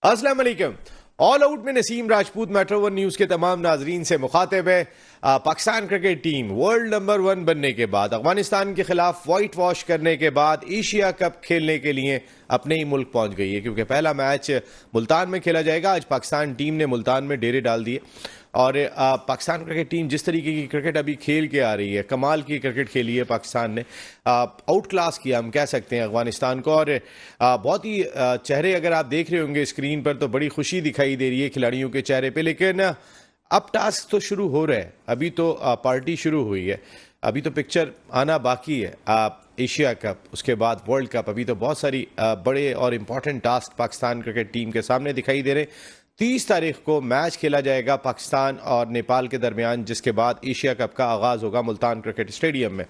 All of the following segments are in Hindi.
अस्सलाम वालेकुम। ऑल आउट में Naseem Rajput metro one news के तमाम नाजरीन से मुखातिब है। Pakistan cricket team world number 1 बनने के बाद, अफगानिस्तान के खिलाफ वाइट वॉश करने के बाद एशिया कप खेलने के लिए अपने ही मुल्क पहुंच गई है, क्योंकि पहला मैच मुल्तान में खेला जाएगा। आज पाकिस्तान टीम ने मुल्तान में डेरे डाल दिए और पाकिस्तान क्रिकेट टीम जिस तरीके की क्रिकेट अभी खेल के आ रही है, कमाल की क्रिकेट खेली है पाकिस्तान ने, आउट क्लास किया हम कह सकते हैं अफगानिस्तान को। और बहुत ही चेहरे अगर आप देख रहे होंगे स्क्रीन पर तो बड़ी खुशी दिखाई दे रही है खिलाड़ियों के चेहरे पे। लेकिन अब टास्क तो शुरू हो रहा है, अभी तो पार्टी शुरू हुई है, अभी तो पिक्चर आना बाकी है। एशिया कप, उसके बाद वर्ल्ड कप, अभी तो बहुत सारी बड़े और important task Pakistan cricket team के सामने दिखाई दे रहे। 30 तारीख को मैच खेला जाएगा पाकिस्तान और नेपाल के दरमियान, जिसके बाद एशिया कप का आगाज होगा मुल्तान क्रिकेट स्टेडियम में।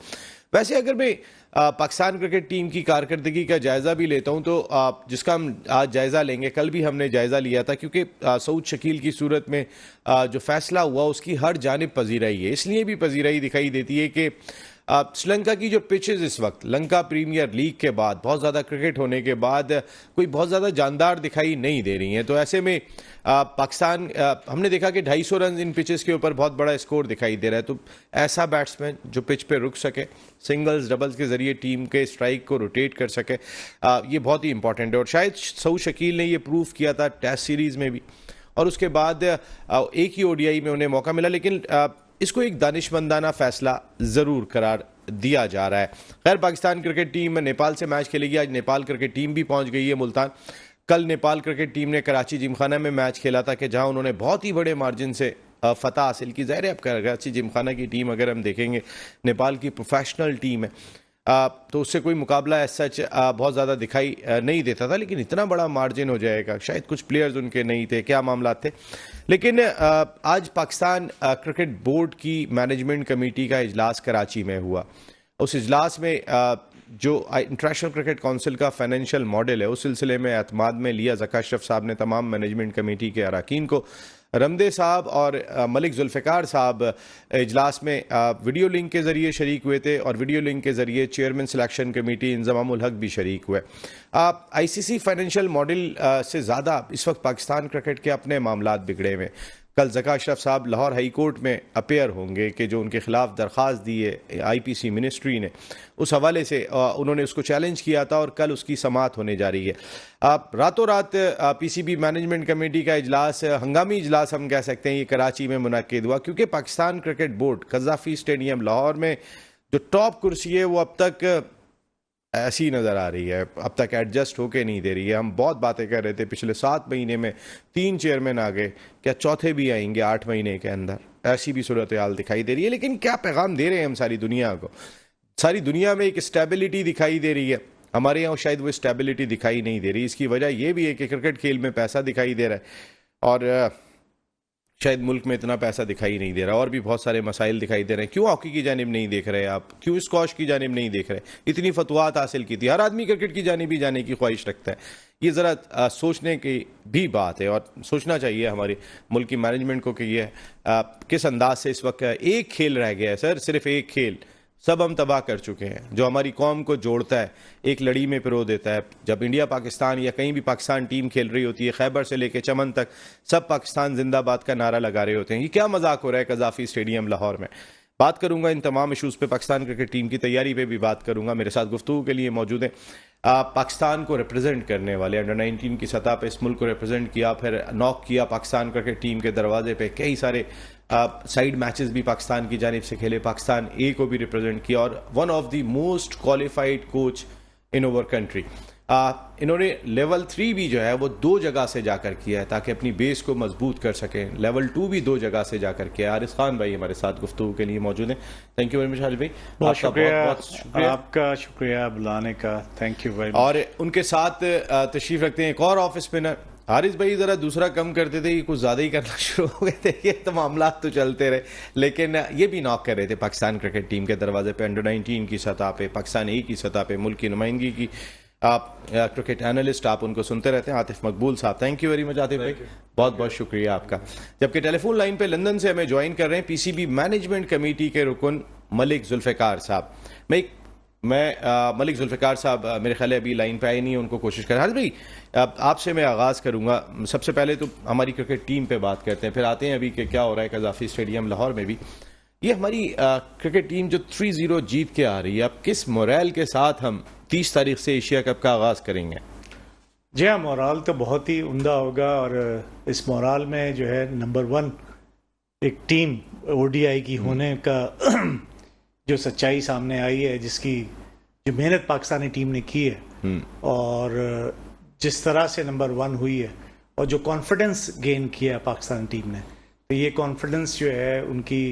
वैसे अगर मैं पाकिस्तान क्रिकेट टीम की कारकर्दगी का जायजा भी लेता हूं तो जिसका हम आज जायजा लेंगे, कल भी हमने जायजा लिया था, क्योंकि सऊद शकील की सूरत में जो फैसला हुआ उसकी हर जानिब पजीराई है। इसलिए भी पजीराई दिखाई देती है कि श्रीलंका की जो पिचेस इस वक्त लंका प्रीमियर लीग के बाद, बहुत ज़्यादा क्रिकेट होने के बाद, कोई बहुत ज़्यादा जानदार दिखाई नहीं दे रही हैं। तो ऐसे में पाकिस्तान, हमने देखा कि 250 रन इन पिचेस के ऊपर बहुत बड़ा स्कोर दिखाई दे रहा है। तो ऐसा बैट्समैन जो पिच पे रुक सके, सिंगल्स डबल्स के जरिए टीम के स्ट्राइक को रोटेट कर सके, ये बहुत ही इंपॉर्टेंट है। और शायद सऊद शकील ने ये प्रूव किया था टेस्ट सीरीज में भी, और उसके बाद एक ही ओडीआई में उन्हें मौका मिला। लेकिन इसको एक दानिशमंदाना फैसला जरूर करार दिया जा रहा है। खैर, पाकिस्तान क्रिकेट टीम नेपाल से मैच खेलेगी। आज नेपाल क्रिकेट टीम भी पहुंच गई है मुल्तान। कल नेपाल क्रिकेट टीम ने कराची जिमखाना में मैच खेला था, कि जहां उन्होंने बहुत ही बड़े मार्जिन से फतह हासिल की। ज़ाहिर है, अब कराची जिमखाना की टीम अगर हम देखेंगे, नेपाल की प्रोफेशनल टीम है, तो उससे कोई मुकाबला एज सच बहुत ज़्यादा दिखाई नहीं देता था। लेकिन इतना बड़ा मार्जिन हो जाएगा, शायद कुछ प्लेयर्स उनके नहीं थे, क्या मामला थे। लेकिन आज पाकिस्तान क्रिकेट बोर्ड की मैनेजमेंट कमेटी का इजलास कराची में हुआ। उस इजलास में जो इंटरनेशनल क्रिकेट काउंसिल का फाइनेंशियल मॉडल है, उस सिलसिले में एतमाद में लिया। ज़का अशरफ साहब ने तमाम मैनेजमेंट कमेटी के अरकान को, रमदे साहब और मलिक जुल्फ़िकार साहब इजलास में वीडियो लिंक के ज़रिए शरीक हुए थे, और वीडियो लिंक के ज़रिए चेयरमैन सिलेक्शन कमेटी इंज़मामुल हक भी शरीक हुए। आईसीसी फाइनेंशियल मॉडल से ज़्यादा इस वक्त पाकिस्तान क्रिकेट के अपने मामलात बिगड़े हुए। कल ज़का अशरफ साहब लाहौर हाई कोर्ट में अपेयर होंगे, कि जो उनके खिलाफ दरख्वास्त दी है आईपीसी मिनिस्ट्री ने, उस हवाले से उन्होंने उसको चैलेंज किया था, और कल उसकी समाअत होने जा रही है। रातों रात पीसीबी मैनेजमेंट कमेटी का इजलास, हंगामी इजलास हम कह सकते हैं, ये कराची में मुनक्किद हुआ, क्योंकि Pakistan cricket board Gaddafi stadium Lahore में जो टॉप कुर्सी है वो अब तक ऐसी नज़र आ रही है, अब तक एडजस्ट होके नहीं दे रही है। हम बहुत बातें कर रहे थे, पिछले 7 महीने में 3 चेयरमैन आ गए, क्या चौथे भी आएंगे 8 महीने के अंदर? ऐसी भी सूरत हाल दिखाई दे रही है। लेकिन क्या पैगाम दे रहे हैं हम सारी दुनिया को? सारी दुनिया में एक स्टेबिलिटी दिखाई दे रही है, हमारे यहाँ शायद वो स्टेबिलिटी दिखाई नहीं दे रही। इसकी वजह यह भी है कि क्रिकेट खेल में पैसा दिखाई दे रहा है, और शायद मुल्क में इतना पैसा दिखाई नहीं दे रहा, और भी बहुत सारे मसाइल दिखाई दे रहे हैं। क्यों हॉकी की जानिब नहीं देख रहे आप? क्यों स्क्वॉश की जानिब नहीं देख रहे? इतनी फतवात हासिल की थी, हर आदमी क्रिकेट की जानिब ही जाने की ख्वाहिश रखता है। ये ज़रा सोचने की भी बात है, और सोचना चाहिए हमारी मुल्क की मैनेजमेंट को कि ये किस अंदाज से इस वक्त एक खेल रह गया है। सर, सिर्फ एक खेल, सब हम तबाह कर चुके हैं, जो हमारी कौम को जोड़ता है, एक लड़ी में पिरो देता है। जब इंडिया पाकिस्तान या कहीं भी पाकिस्तान टीम खेल रही होती है, खैबर से लेके चमन तक सब पाकिस्तान जिंदाबाद का नारा लगा रहे होते हैं। ये क्या मजाक हो रहा है कज़ाफ़ी स्टेडियम लाहौर में? बात करूंगा इन तमाम इशूज़ पे, पाकिस्तान क्रिकेट टीम की तैयारी पे भी बात करूंगा। मेरे साथ गुफ्तगू के लिए मौजूद हैं पाकिस्तान को रिप्रेजेंट करने वाले, अंडर 19 की सतह पे इस मुल्क को रिप्रेजेंट किया, फिर नॉक किया पाकिस्तान क्रिकेट टीम के दरवाजे पे। कई सारे साइड मैचेस भी पाकिस्तान की जानिब से खेले, पाकिस्तान ए को भी रिप्रेजेंट किया, और one of the most qualified coach in over country. इन्होंने लेवल 3 भी जो है वो 2 जगह से जाकर किया है, ताकि अपनी बेस को मजबूत कर सकें। लेवल 2 भी 2 जगह से जाकर किया है। आरिस खान भाई हमारे साथ गुफ्तगू के लिए मौजूद हैं। Thank you very much Haris भाई, बहुत शुक्रिया, आपका शुक्रिया बुलाने का, थैंक यू वेरी मच। और उनके साथ तशरीफ रखते हैं एक और ऑफ स्पिनर। हारिस भाई जरा दूसरा कम करते थे, कुछ ज्यादा ही करना शुरू हो गए थे। ये तो मामला तो चलते रहे, लेकिन ये भी नॉक कर रहे थे पाकिस्तान क्रिकेट टीम के दरवाजे पे, अंडर 19 की सतह पे, पाकिस्तान ए की सतह पे, मुल्क की नुमाइंदगी की। आप क्रिकेट एनालिस्ट, आप उनको सुनते रहते हैं, आतिफ मकबूल साहब। Thank you very much Atif भाई, बहुत बहुत शुक्रिया आपका। जबकि टेलीफोन लाइन पे लंदन से हमें ज्वाइन कर रहे हैं पीसीबी मैनेजमेंट कमेटी के रुकन मलिक जुल्फ़िकार साहब। मैं एक मैं मलिक जुल्फ़िकार साहब मेरे ख्याल है अभी लाइन पे आए नहीं, उनको कोशिश करें। हारिस भाई, आपसे मैं आगाज़ करूंगा। सबसे पहले तो हमारी क्रिकेट टीम पे बात करते हैं, फिर आते हैं अभी कि क्या हो रहा है कज़ाफ़ी स्टेडियम लाहौर में भी। ये हमारी क्रिकेट टीम जो 3-0 जीत के आ रही है, अब किस मोरल के साथ हम 30 तारीख से एशिया कप का आगाज़ करेंगे? जी हाँ, मोराल तो बहुत ही उम्दा होगा और इस मोराल में जो है नंबर 1 एक टीम ओडीआई की होने का जो सच्चाई सामने आई है, जिसकी जो मेहनत पाकिस्तानी टीम ने की है और जिस तरह से नंबर 1 हुई है और जो कॉन्फिडेंस गेन किया है पाकिस्तानी टीम ने, तो ये कॉन्फिडेंस जो है उनकी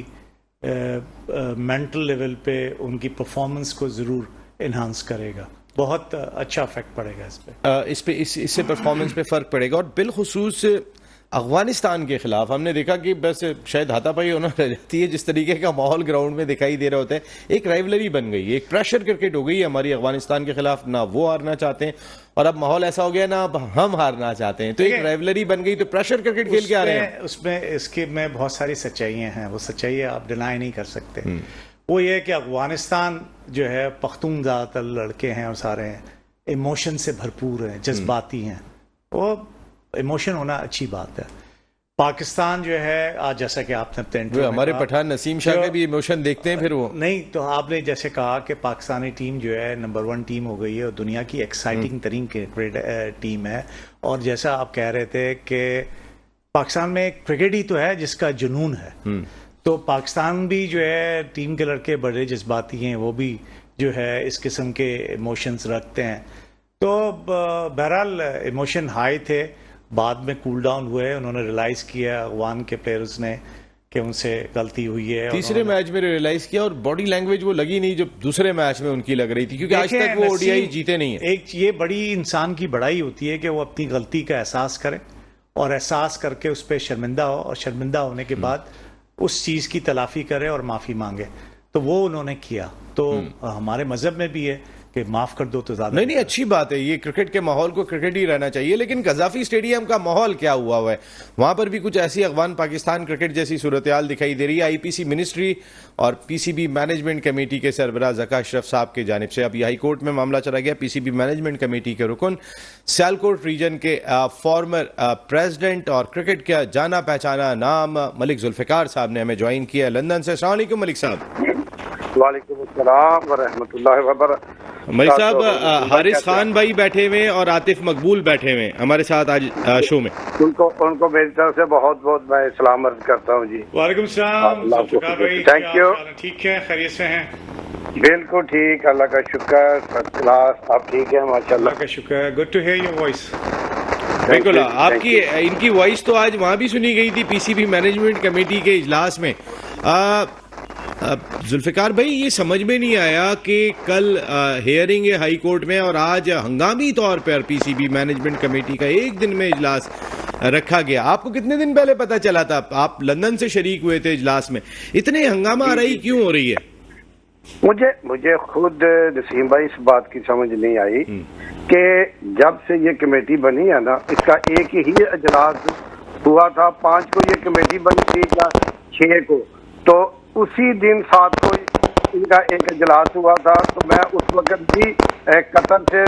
मेंटल लेवल पे उनकी परफॉर्मेंस को ज़रूर इन्हांस करेगा। बहुत अच्छा इफेक्ट पड़ेगा इस पे। इससे परफॉर्मेंस पे फ़र्क पड़ेगा। और बिलखुसूस अफगानिस्तान के खिलाफ हमने देखा कि बस शायद हाथापाई होना रह जाती है, जिस तरीके का माहौल ग्राउंड में दिखाई दे रहा होता है। एक राइवलरी बन गई है, एक प्रेशर क्रिकेट हो गई है हमारी अफगानिस्तान के खिलाफ। ना वो हारना चाहते हैं और अब माहौल ऐसा हो गया ना अब हम हारना चाहते हैं, तो एक राइवलरी बन गई। तो प्रेशर क्रिकेट खेल के आ रहे हैं। उसमें इसके में बहुत सारी सच्चाइयाँ हैं, वो सच्चाइयाँ आप डिनाई नहीं कर सकते। वो ये है कि अफगानिस्तान जो है पख्तून ज़्यादातर लड़के हैं और सारे हैं इमोशन से भरपूर हैं, जज्बाती हैं। वो इमोशन होना अच्छी बात है। पाकिस्तान जो है आज, जैसा कि आपने हमारे पठान नसीम शाह के भी इमोशन देखते हैं फिर वो नहीं, तो आपने जैसे कहा कि पाकिस्तानी टीम जो है नंबर 1 टीम हो गई है और दुनिया की एक्साइटिंग तरीन क्रिकेट टीम है। और जैसा आप कह रहे थे कि पाकिस्तान में क्रिकेट ही तो है जिसका जुनून है, तो पाकिस्तान भी जो है टीम के लड़के बड़े जज्बाती हैं, वो भी जो है इस किस्म के इमोशंस रखते हैं। तो बहरहाल इमोशन हाई थे, बाद में कूल डाउन हुए। उन्होंने रियलाइज किया अफगान के प्लेयर्स ने कि उनसे गलती हुई है। तीसरे मैच में रियलाइज किया और बॉडी लैंग्वेज वो लगी नहीं जो दूसरे मैच में उनकी लग रही थी, क्योंकि आज तक वो ओडीआई जीते नहीं है। एक ये बड़ी इंसान की बड़ाई होती है कि वो अपनी गलती का एहसास करे और एहसास करके उस पर शर्मिंदा हो, और शर्मिंदा होने के बाद उस चीज की तलाफी करे और माफी मांगे। तो वो उन्होंने किया। तो हमारे मजहब में भी है कि माफ कर दो तो ज्यादा नहीं, अच्छी बात है। ये क्रिकेट के माहौल को क्रिकेट ही रहना चाहिए। लेकिन कज़ाफ़ी स्टेडियम का माहौल क्या हुआ है? वहां पर भी कुछ ऐसी अफगान पाकिस्तान क्रिकेट जैसी सूरत हाल दिखाई दे रही है। आईपीसी मिनिस्ट्री और पीसीबी मैनेजमेंट कमेटी के सरबराह ज़का अशरफ साहब की जानिब से अभी हाई कोर्ट में मामला चला गया। पीसीबी मैनेजमेंट कमेटी के रुकन सियालकोट रीजन के फॉर्मर प्रेसिडेंट और क्रिकेट का जाना पहचाना नाम मलिक जुल्फ़िकार साहब ने हमें ज्वाइन किया लंदन से। अस्सलाम वालेकुम मलिक साहब। वालेकुम अस्सलाम व रहमतुल्लाहि व बरकातहू। मलिक साहब, हारिस खान भाई बैठे हुए और आतिफ मकबूल बैठे हुए हमारे साथ आज शो में। उनको मेरी तरफ से बहुत बहुत मैं सलाम अर्ज करता हूँ जी। वालेकुम सलाम। Thank you. ठीक है, खैरियत से हैं? बिल्कुल ठीक, अल्लाह का शुक्र, फर्स्ट क्लास। आप ठीक है? माशाल्लाह का शुक्र। Good to hear your voice. बिल्कुल, आपकी इनकी वॉइस तो आज वहां भी सुनी गई थी पीसीबी मैनेजमेंट कमेटी के इजलास में। जुल्फ़िकार भाई, ये समझ में नहीं आया कि कल हियरिंग है हाई कोर्ट में और आज हंगामी तौर पर पीसीबी मैनेजमेंट कमेटी का एक दिन में इजलास रखा गया। आपको कितने दिन पहले पता चला था? आप लंदन से शरीक हुए थे इजलास में। इतने हंगामा आ रही क्यों हो रही है? मुझे खुद नसीम भाई इस बात की समझ नहीं आई कि जब से ये कमेटी बनी है ना, इसका एक ही इजलास हुआ था। 5 को ये कमेटी बनी थी या 6 को, तो उसी दिन 7 को इनका एक इजलास हुआ था। तो मैं उस वक्त भी कतर से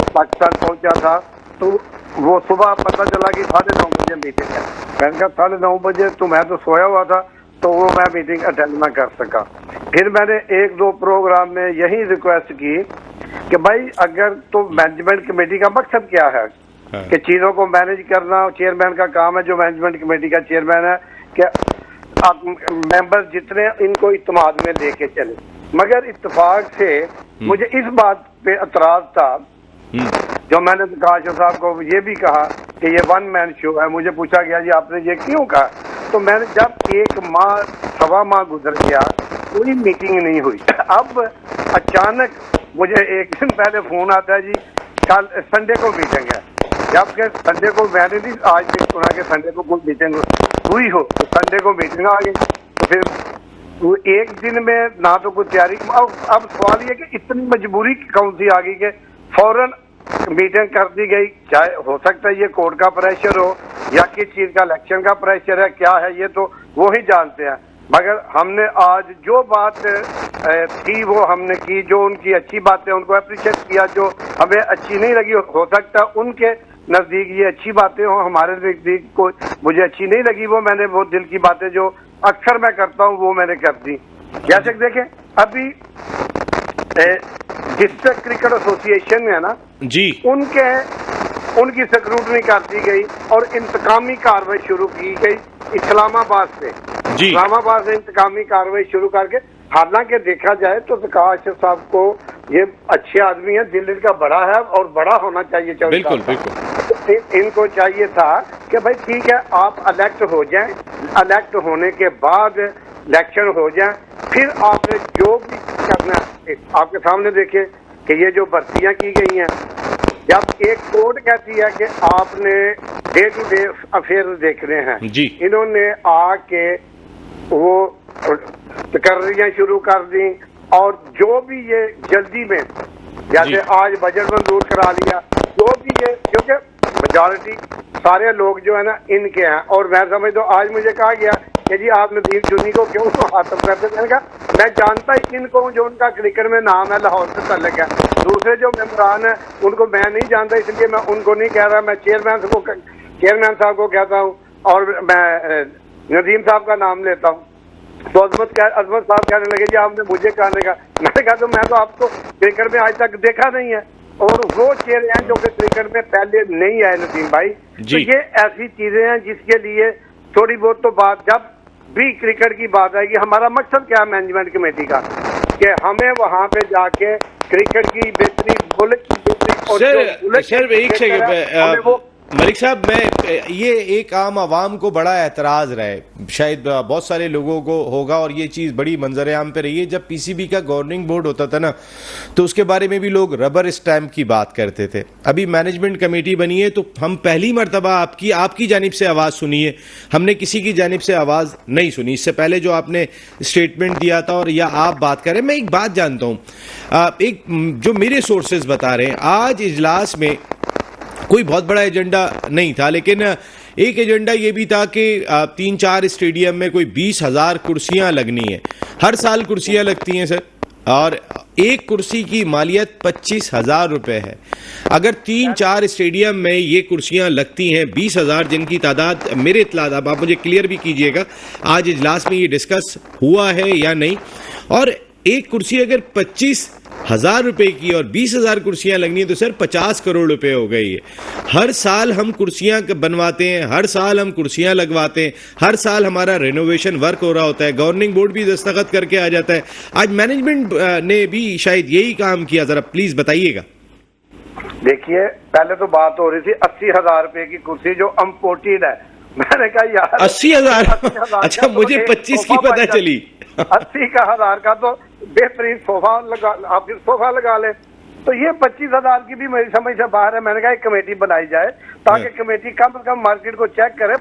पाकिस्तान पहुंचा था, तो वो सुबह पता चला कि 9:30 बजे मीटिंग है। मैंने कहा 9:30 बजे, तो मैं तो सोया हुआ था, तो वो मैं मीटिंग अटेंड ना कर सका। फिर मैंने 1-2 प्रोग्राम में यही रिक्वेस्ट की कि भाई अगर तो मैनेजमेंट कमेटी का मकसद क्या है कि चीजों को मैनेज करना चेयरमैन का काम है, जो मैनेजमेंट कमेटी का चेयरमैन है, कि मेंबर जितने इनको इत्तेमाद में लेके चले। मगर इत्तेफाक से मुझे इस बात पे एतराज था, जो मैंने काशिफ साहब को ये भी कहा कि ये 1 मैन शो है। मुझे पूछा गया जी आपने ये क्यों कहा? तो मैंने जब 1 माह 1.25 माह गुजर गया, कोई मीटिंग नहीं हुई। अब अचानक मुझे एक दिन पहले फोन आता है, जी कल संडे को मीटिंग है। जबकि संडे को मैंने भी आज भी सुना कि संडे को कोई मीटिंग हुई हो, तो संडे को मीटिंग आ गई। तो फिर वो एक दिन में ना तो कोई तैयारी। अब सवाल ये कि इतनी मजबूरी कौन सी आ गई कि फौरन मीटिंग कर दी गई? चाहे हो सकता है ये कोर्ट का प्रेशर हो या किस चीज का इलेक्शन का प्रेशर है, क्या है, ये तो वो ही जानते हैं। मगर हमने आज जो बात थी वो हमने की, जो उनकी अच्छी बातें उनको अप्रिशिएट किया, जो हमें अच्छी नहीं लगी हो सकता उनके नजदीक ये अच्छी बातें हो, हमारे नजदीक को मुझे अच्छी नहीं लगी, वो मैंने वो दिल की बातें जो अक्सर मैं करता हूँ वो मैंने कर दी। जैसे देखें अभी डिस्ट्रिक्ट क्रिकेट एसोसिएशन है ना जी, उनकी स्क्रूटनी कर दी गई और इंतकामी कार्रवाई शुरू की गई इस्लामाबाद से जी। इस्लामाबाद से इंतकामी कार्रवाई शुरू करके, हालांकि देखा जाए तो ज़का अशरफ साहब को ये अच्छे आदमी है, दिल इनका बड़ा है और बड़ा होना चाहिए। बिल्कुल बिल्कुल। इनको चाहिए था कि भाई ठीक है आप इलेक्ट हो जाएं, इलेक्ट होने के बाद इलेक्शन हो जाए, फिर आपने जो भी करना है आपके सामने देखिए कि ये जो भर्तियां की गई हैं, जब एक कोर्ट कहती है कि आपने डे टू डे अफेयर देखने हैं जी, इन्होंने आके वो तकर्रियां शुरू कर दी और जो भी ये जल्दी में जैसे आज बजट मंजूर करा लिया, जो भी ये क्योंकि मेजॉरिटी सारे लोग जो है ना इनके हैं, और मैं समझ दो आज मुझे कहा गया कि जी आप नदीम चुनी को क्यों खत्म करते, मैंने कहा मैं जानता ही इनको जो उनका क्रिकेट में नाम है लाहौर से तल्लक है, दूसरे जो मेंबरान है उनको मैं नहीं जानता, इसलिए मैं उनको नहीं कह रहा, मैं चेयरमैन साहब को कहता हूँ और मैं नदीम साहब का नाम लेता हूँ। तो अजमत साहब कहने लगे जी आपने मुझे कहने का, मैंने कहा तो मैं तो आपको क्रिकेट में आज तक देखा नहीं है, और वो चेहरे हैं जो कि क्रिकेट में पहले नहीं आए नदीम भाई। तो ये ऐसी चीजें हैं जिसके लिए थोड़ी बहुत तो बात, जब भी क्रिकेट की बात आएगी, हमारा मकसद क्या है मैनेजमेंट कमेटी का कि हमें वहां पे जाके क्रिकेट की बेहतरी, बुलेट की बेहतरी और सर एक सेकंड मलिक साहब, मैं ये एक आम आवाम को बड़ा एतराज रहा है, शायद बहुत सारे लोगों को होगा, और ये चीज़ बड़ी मंजर आम पे रही है। जब पीसीबी का गवर्निंग बोर्ड होता था ना तो उसके बारे में भी लोग रबर स्टैम्प की बात करते थे। अभी मैनेजमेंट कमेटी बनी है तो हम पहली मरतबा आपकी जानिब से आवाज़ सुनी है, हमने किसी की जानिब से आवाज़ नहीं सुनी। इससे पहले जो आपने स्टेटमेंट दिया था और या आप बात करें, मैं एक बात जानता हूँ, एक जो मेरे सोर्सेज बता रहे हैं, आज इजलास में कोई बहुत बड़ा एजेंडा नहीं था, लेकिन एक एजेंडा ये भी था कि 3-4 स्टेडियम में कोई 20,000 कुर्सियां लगनी है। हर साल कुर्सियां लगती हैं सर, और एक कुर्सी की मालियत 25,000 रुपए है। अगर 3-4 स्टेडियम में ये कुर्सियां लगती हैं, 20,000 जिनकी तादाद मेरे इत्तलात, अब आप मुझे क्लियर भी कीजिएगा आज इजलास में ये डिस्कस हुआ है या नहीं, और एक कुर्सी अगर 25,000 रुपए की और 20,000 कुर्सियां लगनी है तो सर 50 करोड़ रुपए हो गई है। हर साल हम कुर्सियां बनवाते हैं, हर साल हम कुर्सियां लगवाते हैं, हर साल हमारा रेनोवेशन वर्क हो रहा होता है, गवर्निंग बोर्ड भी दस्तखत करके आ जाता है। आज मैनेजमेंट ने भी शायद यही काम किया, जरा प्लीज बताइएगा। देखिए पहले तो बात हो रही थी 80,000 रुपए की कुर्सी जो इम्पोर्टेड है, मैंने कहा यार 80,000 अच्छा मुझे 25 की पता चली। 80,000 का तो बेहतरीन सोफा लगा, आप सोफा लगा ले, तो ये 25,000 की भी मेरी समझ से बाहर है। मैंने कहा एक कमेटी बनाई जाए ताकि कमेटी कम से कम मार्केट को चेक करे।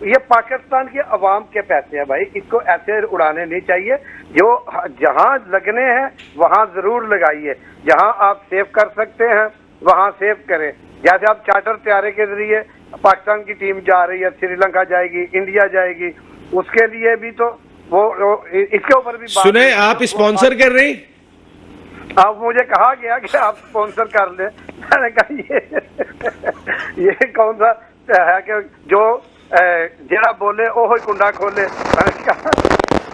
ये पाकिस्तान के अवाम के पैसे हैं भाई, इसको ऐसे उड़ाने नहीं चाहिए। जो जहां लगने हैं वहां जरूर लगाइए, जहां आप सेव कर सकते हैं वहां सेव करें। जैसे आप चार्टर तैयारी के जरिए पाकिस्तान की टीम जा रही है, श्रीलंका जाएगी, इंडिया जाएगी, उसके लिए भी तो वो इसके ऊपर भी सुने आप स्पॉन्सर कर रहे हैं। अब मुझे कहा गया कि आप स्पॉन्सर कर ले, मैंने कहा ये कौन सा है कि जो जरा बोले ओह कुंडा खोले। मैंने कहा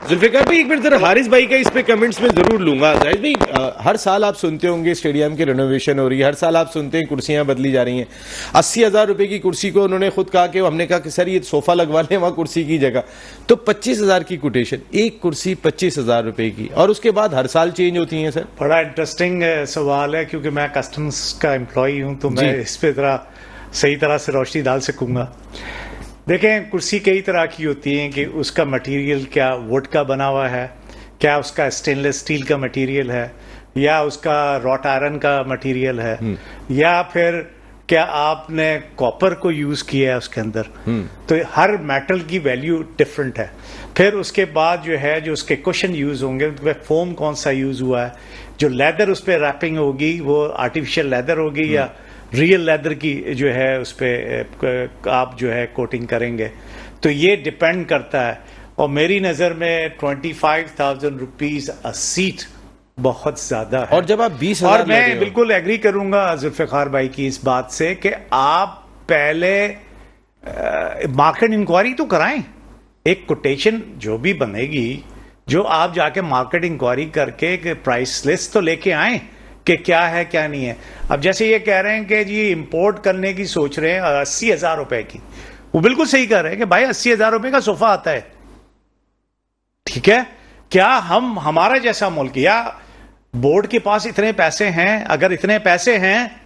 जुल्फिकार भाई एक मिनट जरा हारिस भाई का इस पे कमेंट्स में जरूर लूंगा। हारिस भाई हर साल आप सुनते होंगे स्टेडियम की रेनोवेशन हो रही है, हर साल आप सुनते हैं कुर्सियां बदली जा रही हैं। 80,000 रुपए की कुर्सी को उन्होंने खुद कहा कि हमने कहा कि सर ये सोफा लगवा लें वहां कुर्सी की जगह, तो 25,000 की कोटेशन, एक कुर्सी 25,000 रुपए की, और उसके बाद हर साल चेंज होती है। सर बड़ा इंटरेस्टिंग सवाल है, क्योंकि मैं कस्टम्स का एम्प्लॉई हूं तो मैं इस पे जरा सही तरह से रोशनी डाल सकूंगा। देखें कुर्सी कई तरह की होती है कि उसका मटेरियल क्या वुड का बना हुआ है, क्या उसका स्टेनलेस स्टील का मटेरियल है, या उसका रॉट आयरन का मटेरियल है, या फिर क्या आपने कॉपर को यूज किया है उसके अंदर। तो हर मेटल की वैल्यू डिफरेंट है। फिर उसके बाद जो है जो उसके कुशन यूज होंगे, फोम कौन सा यूज हुआ है, जो लेदर उस पर रैपिंग होगी वो आर्टिफिशियल लेदर होगी या रियल लेदर की जो है उस पर आप जो है कोटिंग करेंगे। तो ये डिपेंड करता है। और मेरी नज़र में 25,000 रुपीज अ सीट बहुत ज्यादा है। और जब आप 20,000 और मैं बिल्कुल एग्री करूंगा जुल्फिकार भाई की इस बात से कि आप पहले मार्केट इंक्वायरी तो कराएं, एक कोटेशन जो भी बनेगी, जो आप जाके मार्केट इंक्वायरी करके एक प्राइस लिस्ट तो लेके आए कि क्या है क्या नहीं है। अब जैसे ये कह रहे हैं कि जी इंपोर्ट करने की सोच रहे हैं 80,000 रुपए की, वो बिल्कुल सही कह रहे हैं कि भाई 80,000 रुपए का सोफा आता है, ठीक है, क्या हम हमारा जैसा मुल्क या बोर्ड के पास इतने पैसे हैं? अगर इतने पैसे हैं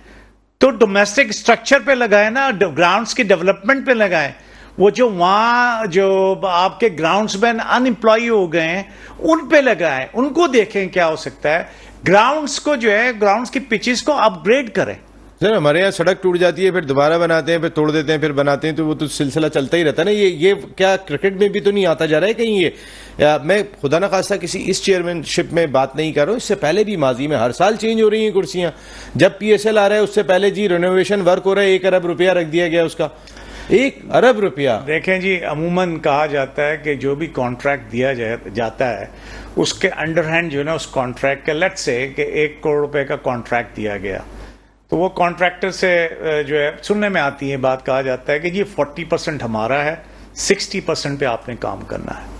तो डोमेस्टिक स्ट्रक्चर पे लगाए ना, ग्राउंड्स के डेवलपमेंट पे लगाए। वो जो वहां जो आपके ग्राउंड्स में अनएम्प्लॉय हो गए हैं उन पे लगाए, उनको देखें क्या हो सकता है। ग्राउंड्स को जो है, ग्राउंड्स की पिचेस को अपग्रेड करें। सर हमारे यहाँ सड़क टूट जाती है, फिर दोबारा बनाते हैं, फिर तोड़ देते हैं, फिर बनाते हैं, तो वो तो सिलसिला चलता ही रहता है ना। ये क्या क्रिकेट में भी तो नहीं आता जा रहा है कहीं ये? मैं खुदा ना खास्ता किसी इस चेयरमैनशिप में बात नहीं कर रहा हूँ, इससे पहले भी माजी में हर साल चेंज हो रही हैं कुर्सियां। जब PSL आ रहा है उससे पहले जी रिनोवेशन वर्क हो रहा है, 1 अरब रुपया रख दिया गया उसका, 1 अरब रुपया। देखें जी, अमूमन कहा जाता है कि जो भी कॉन्ट्रैक्ट दिया जाता है उसके अंडरहैंड जो है ना, उस कॉन्ट्रैक्ट के लेट्स से कि 1 करोड़ रुपए का कॉन्ट्रैक्ट दिया गया, तो वो कॉन्ट्रैक्टर से जो है सुनने में आती है बात, कहा जाता है कि ये 40% हमारा है, 60% पे आपने काम करना है।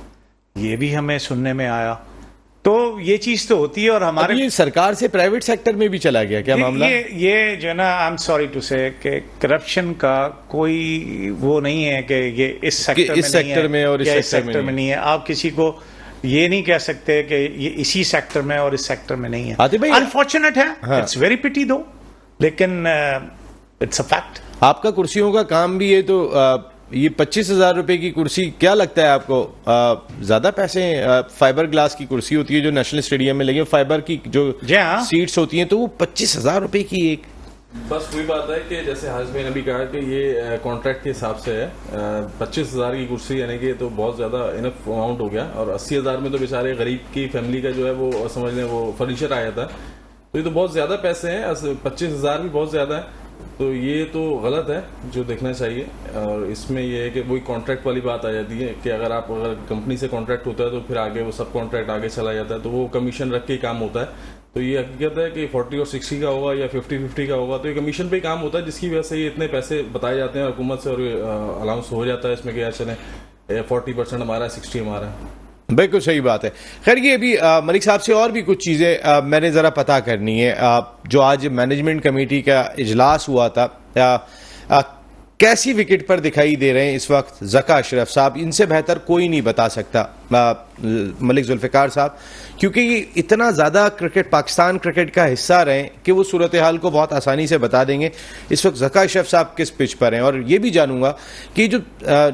ये भी हमें सुनने में आया, तो ये चीज तो होती है। और हमारे ये सरकार से प्राइवेट सेक्टर में भी चला गया क्या मामला? ये जो है ना, आई एम सॉरी टू से कि करप्शन का कोई वो नहीं है कि ये इस सेक्टर में और इस सेक्टर में नहीं है। आप किसी को ये नहीं कह सकते कि ये इसी सेक्टर में और इस सेक्टर में नहीं है। अनफॉर्चुनेट है, इट्स वेरी पिटी दो, लेकिन इट्स अ फैक्ट। आपका कुर्सियों का काम भी है, तो ये 25,000 रुपए की कुर्सी क्या लगता है आपको ज्यादा पैसे? फाइबर ग्लास की कुर्सी होती है जो नेशनल स्टेडियम में लगी, फाइबर की जो सीट्स होती हैं, तो वो 25,000 रुपए की एक। बस वही बात है कि जैसे हारिस भाई ने भी कहा कि ये कॉन्ट्रैक्ट के हिसाब से है। 25,000 की कुर्सी यानी कि तो बहुत ज्यादा इनफ अमाउंट हो गया। और 80,000 में तो बेचारे गरीब की फैमिली का जो है वो समझ लें वो फर्नीचर आया था, तो ये तो बहुत ज्यादा पैसे हैं। 25,000 भी बहुत ज्यादा है, तो ये तो गलत है, जो देखना चाहिए। और इसमें ये है कि वही कॉन्ट्रैक्ट वाली बात आ जाती है कि अगर कंपनी से कॉन्ट्रैक्ट होता है तो फिर आगे वो सब कॉन्ट्रैक्ट आगे चला जाता है, तो वो कमीशन रख के ही काम होता है। तो ये हकीकत है कि 40 और 60 का होगा या 50-50 का होगा, तो ये कमीशन पे ही काम होता है, जिसकी वजह से ये इतने पैसे बताए जाते हैं हुकूमत से, और अलाउंस हो जाता है इसमें कि यार चलें 40% हमारा है, 60 हमारा है। बिल्कुल सही बात है। खैर ये भी मलिक साहब से और भी कुछ चीजें मैंने जरा पता करनी है। जो आज मैनेजमेंट कमेटी का इजलास हुआ था, कैसी विकेट पर दिखाई दे रहे हैं इस वक्त ज़का अशरफ साहब? इनसे बेहतर कोई नहीं बता सकता मलिक जुल्फिकार साहब, क्योंकि ये इतना ज़्यादा क्रिकेट, पाकिस्तान क्रिकेट का हिस्सा रहे कि वो सूरत हाल को बहुत आसानी से बता देंगे इस वक्त ज़का अशरफ साहब किस पिच पर हैं। और ये भी जानूंगा कि जो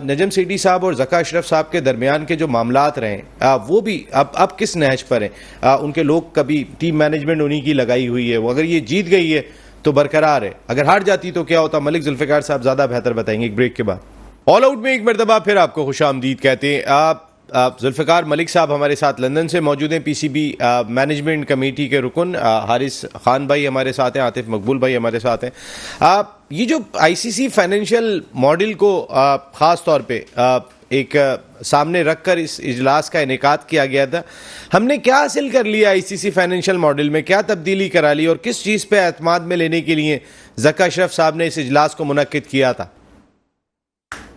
नजम सेठी साहब और ज़का अशरफ साहब के दरमियान के जो मामलात रहे वो भी अब किस नहज पर हैं? उनके लोग, कभी टीम मैनेजमेंट उन्हीं की लगाई हुई है, वो अगर ये जीत गई है तो बरकरार है, अगर हार जाती तो क्या होता? मलिक जुल्फिकार साहब ज्यादा बेहतर बताएंगे एक ब्रेक के बाद। ऑल आउट में एक मरतबा फिर आपको खुशामदीद कहते हैं। आप जुल्फिकार मलिक साहब हमारे साथ लंदन से मौजूद हैं, PCB मैनेजमेंट कमेटी के रुकन। हारिस खान भाई हमारे साथ हैं, आतिफ मकबूल भाई हमारे साथ हैं। ये जो ICC फाइनेंशियल मॉडल को खास तौर पे एक सामने रखकर इस इजलास का इनेकाद किया गया था, हमने क्या हासिल कर लिया ICC फाइनेंशियल मॉडल में? क्या तब्दीली करा ली और किस चीज़ पे एतमाद में लेने के लिए ज़का अशरफ साहब ने इस इजलास को मुनक्किद किया था?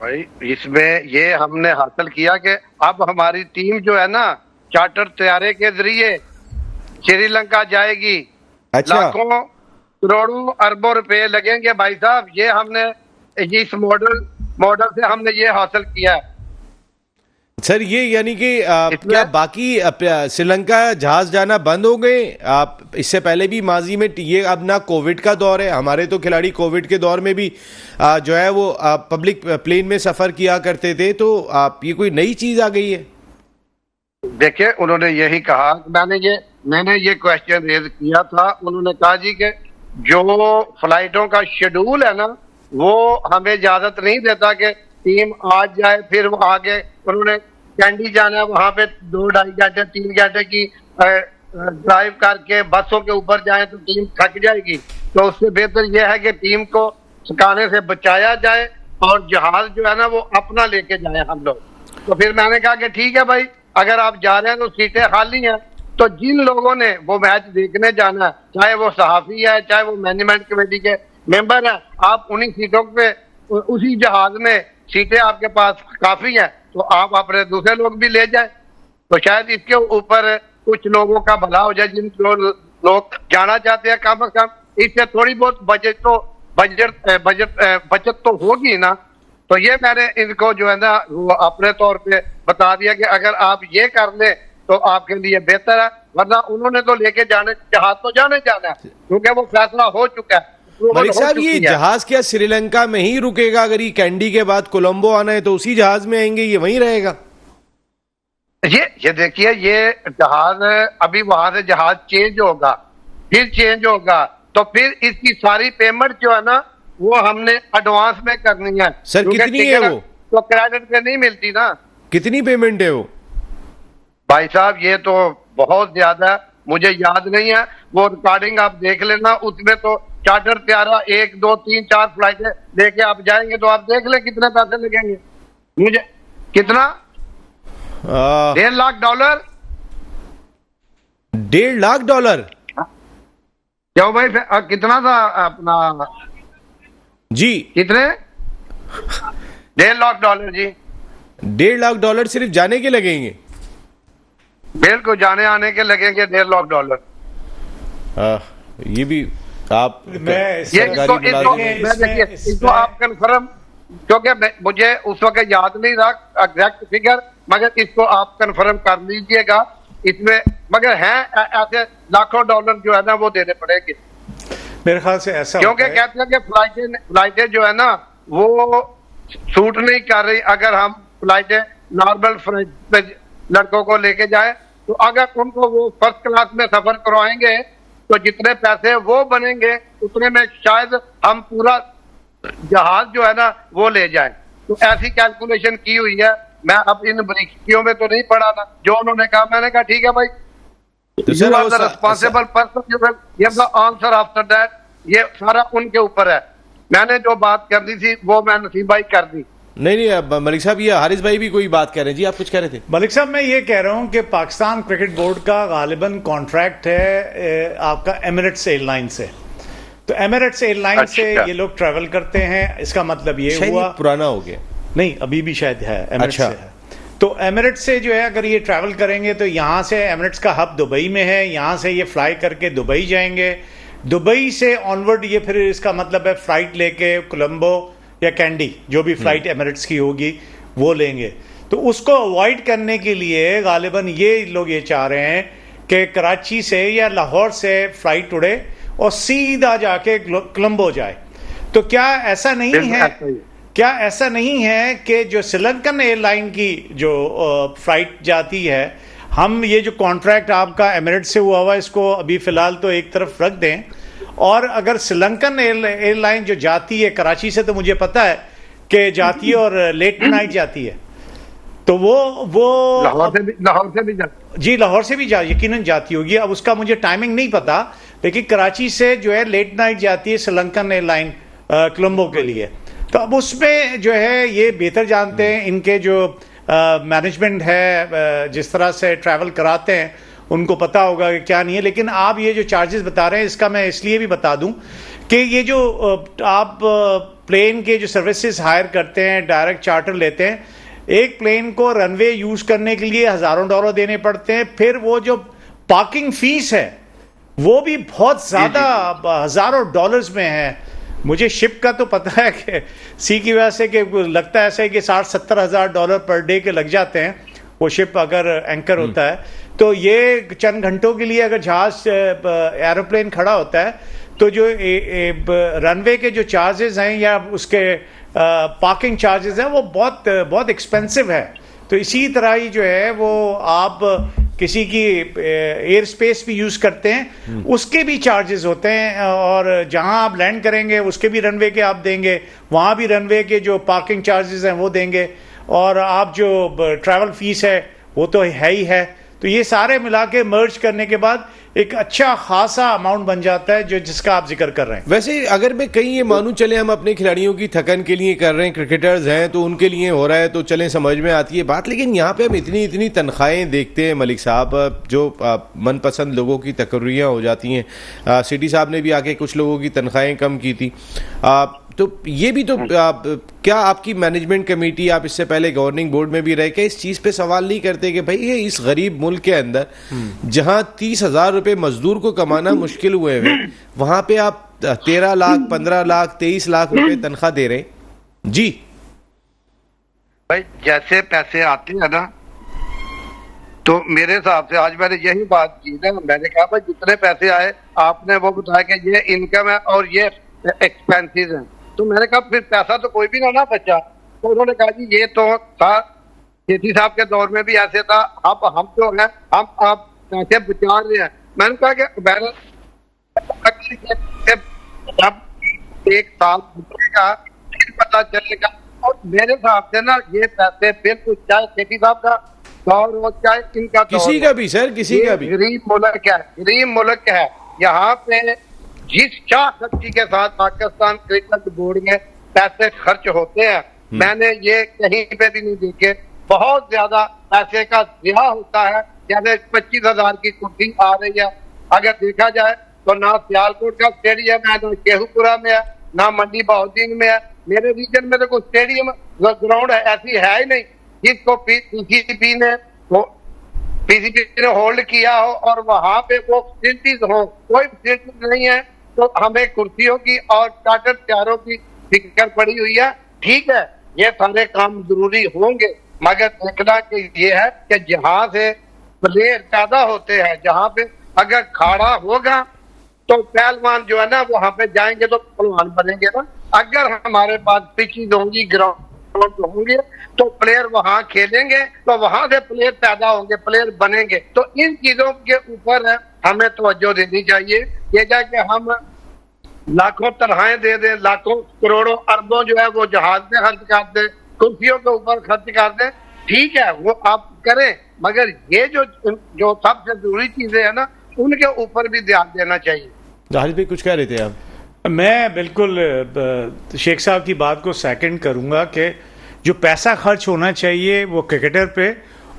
भाई इसमें ये हमने हासिल किया कि अब हमारी टीम जो है ना, चार्टर तैयारी के जरिए श्रीलंका जाएगी। अच्छा। लाखों करोड़ों अरबों रुपए लगेंगे भाई साहब, ये हमने इस मॉडल से हमने ये हासिल किया है। सर ये यानी कि क्या बाकी श्रीलंका जहाज जाना बंद हो गए? आप इससे पहले भी माजी में, ये अब ना कोविड का दौर है, हमारे तो खिलाड़ी कोविड के दौर में भी जो है वो पब्लिक प्लेन में सफर किया करते थे, तो आप ये कोई नई चीज आ गई है? देखिए उन्होंने यही कहा, मैंने ये क्वेश्चन रेज किया था, उन्होंने कहा जी कि जो फ्लाइटों का शेड्यूल है ना, वो हमें इजाजत नहीं देता कि टीम आज जाए फिर वो आगे, उन्होंने कैंडी जाना है, वहां पे 2-2.5 घंटे 3 घंटे की ड्राइव करके बसों के ऊपर जाए तो टीम थक जाएगी। तो उससे बेहतर यह है कि टीम को थकाने से बचाया जाए और जहाज जो है ना वो अपना लेके जाए हम लोग। तो फिर मैंने कहा कि ठीक है भाई, अगर आप जा रहे हैं तो सीटें खाली हैं, तो जिन लोगों ने वो मैच देखने जाना है, चाहे वो सहाफी है, चाहे वो मैनेजमेंट कमेटी के मेंबर हैं, आप उन्हीं सीटों पे, उसी जहाज में सीटें आपके पास काफी हैं, तो आप अपने दूसरे लोग भी ले जाएं। तो शायद इसके ऊपर कुछ लोगों का भला हो जाए, जिन लोग जाना चाहते हैं, कम से कम इससे थोड़ी बहुत बचत तो होगी ना। तो ये मैंने इनको जो है ना वो अपने तौर पे बता दिया कि अगर आप ये कर लें तो आपके लिए बेहतर है, वरना उन्होंने तो लेके जाने, जहाज तो जाना है, क्योंकि वो फैसला हो चुका है। मलिक साहब, ये जहाज क्या श्रीलंका में ही रुकेगा? अगर ये कैंडी के बाद कोलंबो आना है तो उसी जहाज में आएंगे, ये वहीं रहेगा? ये देखिए, ये जहाज अभी वहां से जहाज चेंज होगा, फिर चेंज होगा, तो फिर इसकी सारी पेमेंट जो है ना वो हमने एडवांस में करनी है। सर कितनी है वो? तो क्रेडिट पे नहीं मिलती ना। कितनी पेमेंट है वो? भाई साहब ये तो बहुत ज्यादा है, मुझे याद नहीं है, वो रिकॉर्डिंग आप देख लेना, उसमें तो चार्टर त्यारा 1 2 3 4 फ्लाइटें लेके आप जाएंगे तो आप देख ले कितने पैसे लगेंगे। मुझे कितना $1.5 $1.5 क्यों भाई? कितना था अपना जी? कितने? $1.5 जी। $1.5 सिर्फ जाने के लगेंगे? बिल्कुल, जाने आने के लगेंगे $1.5। ये भी आप इसको आप कंफर्म, क्योंकि मुझे उस वक्त याद नहीं रहा एग्जैक्ट फिगर, मगर इसको आप कंफर्म कर लीजिएगा। इसमें मगर हैं ऐसे लाखों डॉलर जो है ना वो देने पड़ेंगे मेरे ख्याल से, ऐसा क्योंकि कहते हैं कि फ्लाइटें जो है ना वो सूट नहीं कर रही। अगर हम फ्लाइटें नॉर्मल फ्लाइट पे लड़कों को लेके जाए, तो अगर उनको वो फर्स्ट क्लास में सफर करवाएंगे तो जितने पैसे वो बनेंगे उतने में शायद हम पूरा जहाज जो है ना वो ले जाएं। तो ऐसी कैलकुलेशन की हुई है। मैं अब इन बारीकियों में तो नहीं पड़ा था, जो उन्होंने कहा मैंने कहा ठीक है भाई, you are the responsible person, you will give the answer after that. ये सारा उनके ऊपर है। मैंने जो बात करनी थी वो मैं नसीब भाई कर दी। नहीं, अब मलिक साहब, ये हारिस भाई भी कोई बात कह रहे हैं। जी आप कुछ कह रहे थे? मलिक साहब, मैं ये कह रहा हूं कि पाकिस्तान क्रिकेट बोर्ड का गालिबन कॉन्ट्रैक्ट है आपका एमिरेट्स एयरलाइन से। तो एमिरेट्स एयरलाइन से ये लोग ट्रैवल करते हैं, इसका मतलब ये हुआ पुराना हो गया नहीं, अभी भी शायद है एमिरेट्स से है। तो एमिरेट्स से जो है अगर ये ट्रैवल करेंगे तो यहाँ से एमिरेट्स का हब दुबई में है, यहाँ से ये फ्लाई करके दुबई जाएंगे, दुबई से ऑनवर्ड ये फिर इसका मतलब है फ्लाइट लेके कोलंबो या कैंडी, जो भी फ्लाइट एमिरेट्स की होगी वो लेंगे। तो उसको अवॉइड करने के लिए गालिबन ये लोग ये चाह रहे हैं कि कराची से या लाहौर से फ्लाइट उड़े और सीधा जाके कोलंबो जाए। तो क्या ऐसा नहीं है, क्या ऐसा नहीं है कि जो श्रीलंकन एयरलाइन की जो फ्लाइट जाती है, हम ये जो कॉन्ट्रैक्ट आपका एमिरेट्स से हुआ इसको अभी फिलहाल तो एक तरफ रख दें, और अगर श्रीलंकन एयरलाइन जो जाती है कराची से, तो मुझे पता है कि जाती है और लेट नाइट जाती है, तो वो लाहौर से भी जाती, जी लाहौर से भी यकीनन जाती होगी। अब उसका मुझे टाइमिंग नहीं पता, लेकिन कराची से जो है लेट नाइट जाती है श्रीलंकन एयरलाइन कोलंबो के लिए। तो अब उसमें जो है ये बेहतर जानते हैं, इनके जो मैनेजमेंट है जिस तरह से ट्रैवल कराते हैं उनको पता होगा कि क्या नहीं है। लेकिन आप ये जो चार्जेस बता रहे हैं, इसका मैं इसलिए भी बता दूं कि ये जो आप प्लेन के जो सर्विसेज हायर करते हैं, डायरेक्ट चार्टर लेते हैं, एक प्लेन को रनवे यूज करने के लिए हजारों डॉलर देने पड़ते हैं। फिर वो जो पार्किंग फीस है वो भी बहुत ज्यादा हजारों डॉलर्स में है। मुझे शिप का तो पता है कि सी की वजह से कि लगता है ऐसे कि 60-70 हज़ार डॉलर पर डे के लग जाते हैं वो शिप अगर एंकर होता है। तो ये चंद घंटों के लिए अगर जहाज एरोप्लेन खड़ा होता है तो जो रनवे के जो चार्जेस हैं या उसके पार्किंग चार्जेस हैं वो बहुत एक्सपेंसिव है। तो इसी तरह ही जो है वो आप किसी की एयर स्पेस भी यूज करते हैं, उसके भी चार्जेस होते हैं, और जहां आप लैंड करेंगे उसके भी रनवे के आप देंगे, वहां भी रनवे के जो पार्किंग चार्जेस हैं वो देंगे, और आप जो ट्रैवल फीस है वो तो है ही है। तो ये सारे मिला के मर्ज करने के बाद एक अच्छा खासा अमाउंट बन जाता है जो जिसका आप जिक्र कर रहे हैं। वैसे अगर मैं कहीं ये मानूं, चले हम अपने खिलाड़ियों की थकन के लिए कर रहे हैं, क्रिकेटर्स हैं तो उनके लिए हो रहा है, तो चलें समझ में आती है बात, लेकिन यहाँ पे हम इतनी इतनी तनख्वाहें देखते हैं मलिक साहब, जो मनपसंद लोगों की तकर्रियाँ हो जाती हैं। सिटी साहब ने भी आके कुछ लोगों की तनख्वाहें कम की थी, तो ये भी तो क्या आपकी मैनेजमेंट कमेटी, आप इससे पहले गवर्निंग बोर्ड में भी रह के इस चीज पे सवाल नहीं करते कि भाई ये इस गरीब मुल्क के अंदर जहां 30,000 रुपए मजदूर को कमाना मुश्किल हुए हुए, वहां पे आप 13 लाख 15 लाख 23 लाख रुपए तनख्वाह दे रहे हैं जी? भाई जैसे पैसे आते हैं ना, तो मेरे हिसाब से आज मैंने यही बात की ना, मैंने कहा भाई जितने पैसे आए आपने वो बताया कि ये इनकम है और ये एक्सपेंसेस हैं, तो मैंने कहा फिर पैसा तो कोई भी ना बचा। तो उन्होंने कहा जी ये तो था जेठी साहब के दौर में भी ऐसे था, अब हम जो है हम आप पैसे बचा रहे हैं। मैंने कहा कि जब एक साल गुजरेगा फिर पता चलेगा। और मेरे हिसाब से ना ये पैसे बिल्कुल, चाहे जेठी साहब का दौर हो चाहे इनका किसी का भी सर, किसी का भी, गरीब मुल्क है, गरीब मुल्क है। यहाँ पे जिस शाह शक्ति के साथ पाकिस्तान क्रिकेट बोर्ड में पैसे खर्च होते हैं, मैंने ये कहीं पे भी नहीं देखे। बहुत ज्यादा पैसे का जिया होता है, जैसे 25,000 की कुर्सी आ रही है। अगर देखा जाए तो ना सियालकोट का स्टेडियम है, ना केहूपुरा में है, ना मंडी बहाउद्दीन में है। मेरे रीजन में तो कोई स्टेडियम ग्राउंड ऐसी है ही नहीं जिसको पीसीबी ने होल्ड किया हो और वहां पे वो फैसिलिटीज हो। कोई फैसिलिटीज नहीं है, तो हमें कुर्सियों की और चार्टर चारों की फिक्र पड़ी हुई है। ठीक है, ये सारे काम जरूरी होंगे, मगर देखना कि ये है कि जहां से प्लेयर पैदा होते हैं, जहां पे अगर खाड़ा होगा तो पहलवान जो है ना वहां पे जाएंगे तो पहलवान बनेंगे ना। अगर हमारे पास पिचेज होंगी, ग्राउंड होंगे, तो प्लेयर वहां खेलेंगे, तो वहां से प्लेयर पैदा होंगे, प्लेयर बनेंगे। तो इन चीजों के ऊपर हमें तवज्जो देनी चाहिए। ये जाके हम लाखों तनख्वाहें दे दें, लाखों करोड़ों अरबों जो है वो जहाज में खर्च कर दें, कुर्सियों के ऊपर खर्च कर दें, ठीक है वो आप करें, मगर ये जो सबसे जरूरी चीजें है ना उनके ऊपर भी ध्यान देना चाहिए। जाहिद भाई कुछ कह रहे थे आप? मैं बिल्कुल शेख साहब की बात को सेकंड करूंगा कि जो पैसा खर्च होना चाहिए वो क्रिकेटर पे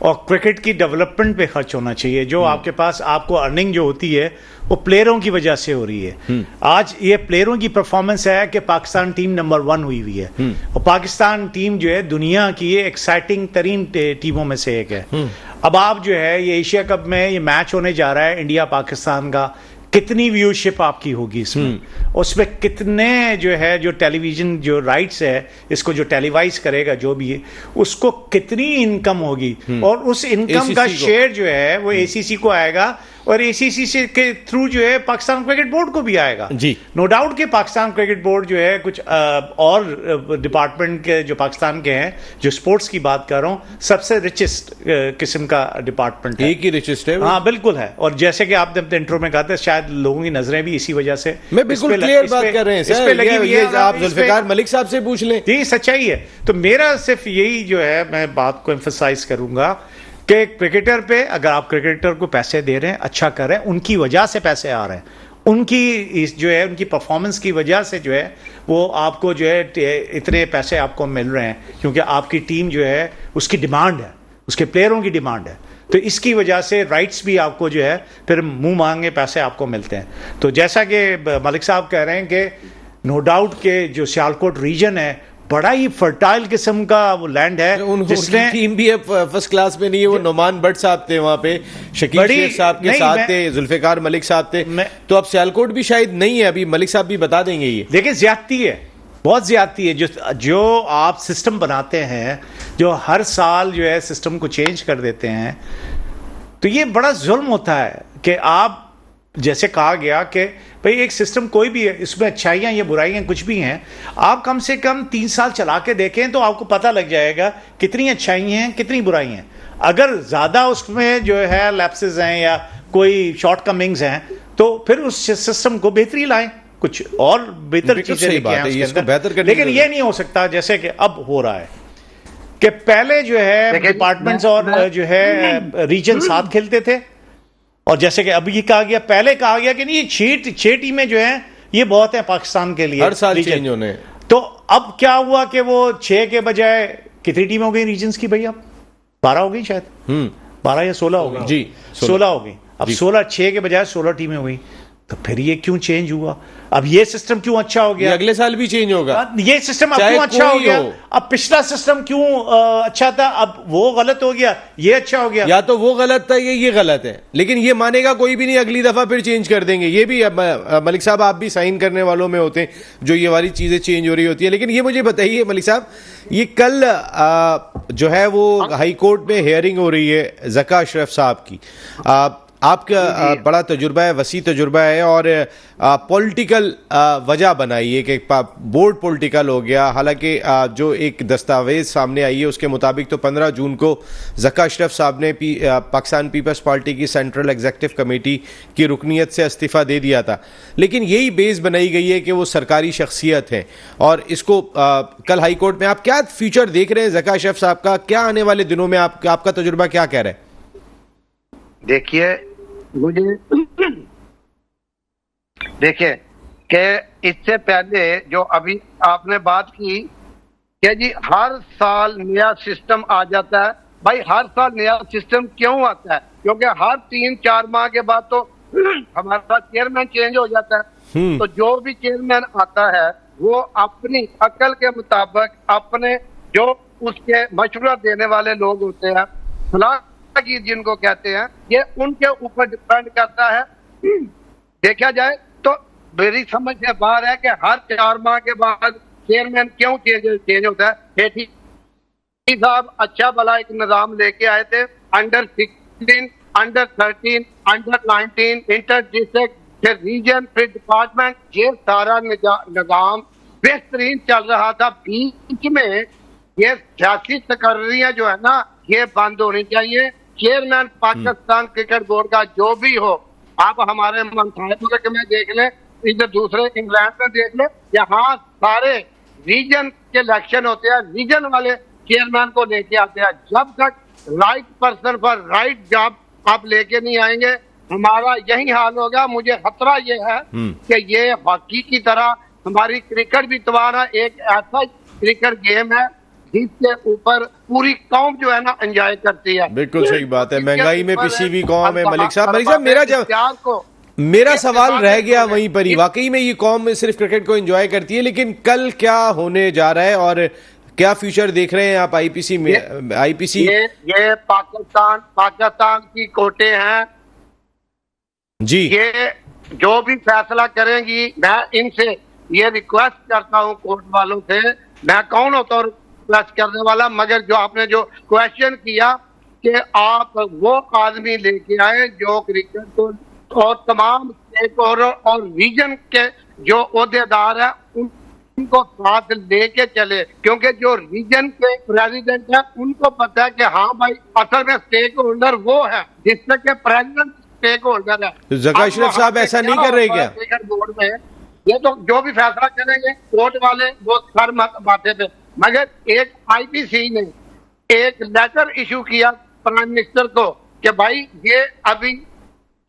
और क्रिकेट की डेवलपमेंट पे खर्च होना चाहिए। जो आपके पास आपको अर्निंग जो होती है वो प्लेयरों की वजह से हो रही है। आज ये प्लेयरों की परफॉर्मेंस है कि पाकिस्तान टीम नंबर 1 हुई है और पाकिस्तान टीम जो है दुनिया की एक्साइटिंग तरीन टीमों में से एक है। अब आप जो है ये एशिया कप में ये मैच होने जा रहा है इंडिया पाकिस्तान का, कितनी व्यूशिप आपकी होगी इसमें, उसमें कितने जो है जो टेलीविजन जो राइट्स है इसको जो टेलीवाइज करेगा जो भी है उसको कितनी इनकम होगी, और उस इनकम का शेयर जो है वो एसीसी को आएगा और एसीसी से के थ्रू जो है पाकिस्तान क्रिकेट बोर्ड को भी आएगा जी। नो डाउट कि पाकिस्तान क्रिकेट बोर्ड जो है कुछ और डिपार्टमेंट के जो पाकिस्तान के हैं, जो स्पोर्ट्स की बात कर रहा हूं, सबसे रिचेस्ट किस्म का डिपार्टमेंट है, एक ही रिचेस्ट है। हाँ बिल्कुल है। और जैसे कि आपने अपने इंट्रो में कहा था शायद लोगों की नजरें भी इसी वजह से मैं बिल्कुल क्लियर बात कर रहे हैं सर, ये आप जुल्फिकार मलिक साहब से पूछ लें। जी सच्चाई है। तो मेरा सिर्फ यही जो है मैं बात को एम्फसाइज करूंगा कि क्रिकेटर पे अगर आप क्रिकेटर को पैसे दे रहे हैं, अच्छा कर रहे हैं, उनकी वजह से पैसे आ रहे हैं, उनकी जो है उनकी परफॉर्मेंस की वजह से जो है वो आपको जो है इतने पैसे आपको मिल रहे हैं, क्योंकि आपकी टीम जो है उसकी डिमांड है, उसके प्लेयरों की डिमांड है। तो इसकी वजह से राइट्स भी आपको जो है फिर मुंह मांगे पैसे आपको मिलते हैं। तो जैसा कि मलिक साहब कह रहे हैं कि नो डाउट के जो सियालकोट रीजन है बड़ा ही फर्टाइल किस्म का वो लैंड है, जिसने टीम भी है फर्स्ट क्लास में नहीं है। वो नुमान भट्ट साहब थे वहां पे, शकील शेख साहब के साथ थे, जुल्फिकार मलिक साहब थे, तो अब सियालकोट भी शायद नहीं है। अभी मलिक साहब भी बता देंगे। ये देखिए ज्यादती है, बहुत ज्यादती है। जो आप सिस्टम बनाते हैं, जो हर साल जो है सिस्टम को चेंज कर देते हैं, तो ये बड़ा जुल्म होता है कि आप जैसे कहा गया कि भाई एक सिस्टम कोई भी है, इसमें अच्छाइयाँ या बुराइयाँ कुछ भी हैं, आप कम से कम 3 साल चला के देखें तो आपको पता लग जाएगा कितनी अच्छाइयाँ हैं कितनी बुराइयाँ हैं। अगर ज़्यादा उसमें जो है लैप्सेस हैं या कोई शॉर्ट कमिंग्स हैं तो फिर उस सिस्टम को बेहतरी लाएं, कुछ और बेहतर चीज़ें लेके। लेकिन ये नहीं हो सकता जैसे कि अब हो रहा है कि पहले जो है डिपार्टमेंट्स और जो है रीजन साथ खेलते थे और जैसे कि अभी ये कहा गया, पहले कहा गया कि नहीं, ये छह टीमें जो हैं ये बहुत है पाकिस्तान के लिए, हर साल रीजन। चेंज होने। तो अब क्या हुआ कि वो 6 के बजाय कितनी टीम हो गई रीजन्स की भैया? 12 हो गई शायद, 12 या 16 हो गई जी, 16 हो गई। अब 16, 6 के बजाय 16 टीमें हो गई। तो फिर ये क्यों चेंज हुआ? अब ये सिस्टम क्यों अच्छा हो ये गया? अगले साल भी चेंज होगा। ये सिस्टम अब चाहे क्यों अच्छा हो कोई गया? हो। अब पिछला सिस्टम क्यों अच्छा था, अब वो गलत हो गया, ये अच्छा हो गया? या तो वो गलत था, ये गलत है, लेकिन ये मानेगा कोई भी नहीं, अगली दफा फिर चेंज कर देंगे। ये भी मलिक साहब आप भी साइन करने वालों में होते हैं जो ये वाली चीजें चेंज हो रही होती है। लेकिन ये मुझे बताइए मलिक साहब, ये कल जो है वो हाई कोर्ट में हियरिंग हो रही है ज़का अशरफ साहब की। आपका बड़ा तजुर्बा है, वसी तजुर्बा है, और पॉलिटिकल वजह बनाई है कि बोर्ड पॉलिटिकल हो गया। हालांकि जो एक दस्तावेज सामने आई है उसके मुताबिक तो 15 जून को ज़का अशरफ साहब ने पाकिस्तान पीपल्स पार्टी की सेंट्रल एग्जीक्यूटिव कमेटी की रुकनीत से इस्तीफ़ा दे दिया था, लेकिन यही बेस बनाई गई है कि वो सरकारी शख्सियत हैं। और इसको कल हाई कोर्ट में आप क्या फ्यूचर देख रहे हैं ज़का अशरफ साहब का? क्या आने वाले दिनों में आपका तजुर्बा क्या कह रहा है? देखिए, मुझे देखिए कि इससे पहले जो अभी आपने बात की कि जी हर साल नया सिस्टम आ जाता है। भाई हर साल नया सिस्टम क्यों आता है? क्योंकि हर 3-4 माह के बाद तो हमारा चेयरमैन चेंज हो जाता है। तो जो भी चेयरमैन आता है वो अपनी अकल के मुताबिक अपने जो उसके मशवरा देने वाले लोग होते हैं, सलाह की जिनको कहते हैं, ये उनके ऊपर डिपेंड करता है। देखा जाए तो मेरी समझ से बाहर है कि हर 4 माह के बाद चेयरमैन क्यों चेंज होता है। साहब अच्छा भला एक निजाम लेके आए थे, under 16, under 13, under 19, inter district, फिर रीजन, फिर डिपार्टमेंट, ये सारा निजाम बेहतरीन चल रहा था। बीच में ये सियासी तकर्रियां जो है ना, ये बंद होनी चाहिए। चेयरमैन पाकिस्तान क्रिकेट बोर्ड का जो भी हो, आप हमारे मुल्क में देख लें, इधर दूसरे इंग्लैंड में देख लें, यहाँ सारे रीजन के इलेक्शन होते हैं, रीजन वाले चेयरमैन को लेके आते हैं। जब तक राइट पर्सन पर राइट जॉब आप लेके नहीं आएंगे, हमारा यही हाल होगा। मुझे खतरा ये है कि ये हॉकी की तरह हमारी क्रिकेट भी तुम्हारा एक ऐसा क्रिकेट गेम है जिसके ऊपर पूरी कौम जो है ना एंजॉय करती है। बिल्कुल सही बात है, महंगाई में पिसी हुई कौम है। मलिक साहब, मेरा सवाल रह गया वहीं पर ही, वाकई में ये कौम सिर्फ क्रिकेट को एंजॉय करती है, लेकिन कल क्या होने जा रहा है और क्या फ्यूचर देख रहे हैं आप आईपीसी में? आईपीसी ये पाकिस्तान की कोर्टें हैं जी, ये जो भी फैसला करेंगी, मैं इनसे ये रिक्वेस्ट करता हूँ कोर्ट वालों से, मैं कौन होता हूँ रिक्वेस्ट करने वाला, मगर जो आपने जो क्वेश्चन किया कि आप वो आदमी लेके आए जो क्रिकेट को और तमाम स्टेक और रीजन के जो ओहदेदार है उनको साथ लेके चले, क्योंकि जो रीजन के प्रेसिडेंट है उनको पता है कि हाँ भाई असल में स्टेक होल्डर वो है जिससे के प्रेसिडेंट स्टेक होल्डर है। तो ज़का अशरफ साहब ऐसा नहीं कर रहे क्या? क्रिकेट बोर्ड में ये तो जो भी फैसला करेंगे कोर्ट वाले वो सर बातें पे, मगर एक आईपीसी ने एक लेटर इशू किया प्राइम मिनिस्टर को कि भाई ये अभी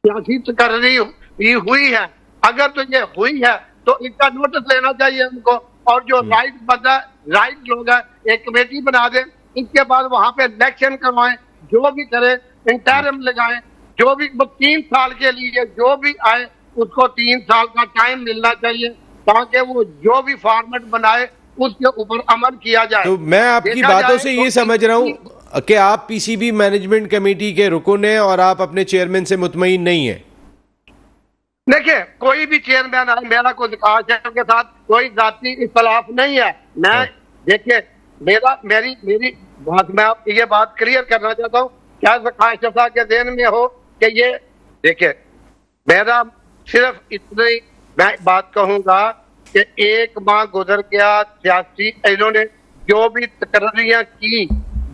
सियासी तकर्री हुई है, अगर तो ये हुई है तो इसका नोटिस लेना चाहिए उनको, और जो राइट लोग हैं एक कमेटी बना दें, इसके बाद वहां पे इलेक्शन करवाएं, जो भी करे इंटरिम लगाएं, जो भी 3 साल के लिए जो भी आए उसको 3 साल का टाइम मिलना चाहिए ताकि वो जो भी फॉर्मेट बनाए उसके ऊपर अमल किया जाए। तो मैं आपकी बातों से ये समझ रहा हूं कि आप पीसीबी मैनेजमेंट कमेटी के रुकन हैं और आप अपने चेयरमैन से मुतमईन नहीं है। देखिए कोई भी चेयरमैन है, मेरा कोई के साथ कोई जाती इख्तलाफ नहीं है। मैं देखिए मेरी बात, मैं आपकी ये बात क्लियर करना चाहता हूँ, क्या ज़का के देन में हो कि ये देखिए मेरा सिर्फ इतनी मैं बात कहूंगा कि 1 माह गुजर गया, सियासी इन्होंने जो भी तकर्रियां की,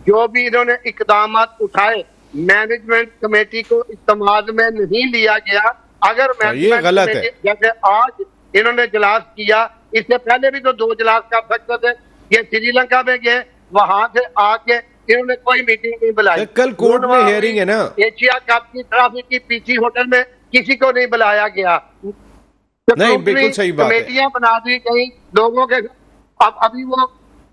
जो भी इन्होंने इकदाम उठाए, मैनेजमेंट कमेटी को इस्तेमाल में नहीं लिया गया। अगर ये गलत है। जैसे आज इन्होंने इजलास किया, इससे पहले भी तो 2 इजलास कर सकते थे। ये श्रीलंका में गए, वहां से आके इन्होंने कोई मीटिंग नहीं बुलाई। कल कोर्ट में हियरिंग है ना। एशिया कप की ट्रॉफी की पीसी होटल में किसी को नहीं बुलाया गया। नहीं, बिल्कुल सही बात है। कमेटियां बना दी गई लोगों के। अब अभी वो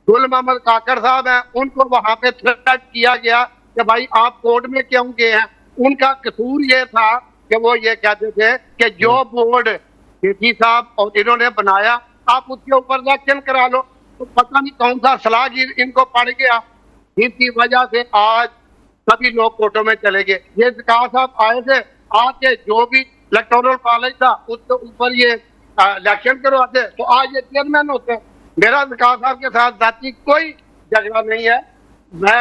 गुल मोहम्मद काकर साहब हैं, उनको वहां पे थ्रेट किया गया कि भाई आप कोर्ट में क्यों गए हैं। उनका कसूर ये था कि वो ये कहते थे कि जो बोर्ड जेठी साहब और इन्होंने बनाया आप उसके ऊपर एक्शन करा लो। तो पता नहीं कौन सा सलाहगीर इनको पड़ गया, जिसकी वजह से आज सभी लोग कोर्टों में चले गए। ये सरकार साहब आए थे, आके जो भी इलेक्टोरल कॉलेज था उसके ऊपर ये इलेक्शन करवाते तो आज ये चेयरमैन होते। मेरा सरकार साहब के साथ जाति कोई झगड़ा नहीं है। मैं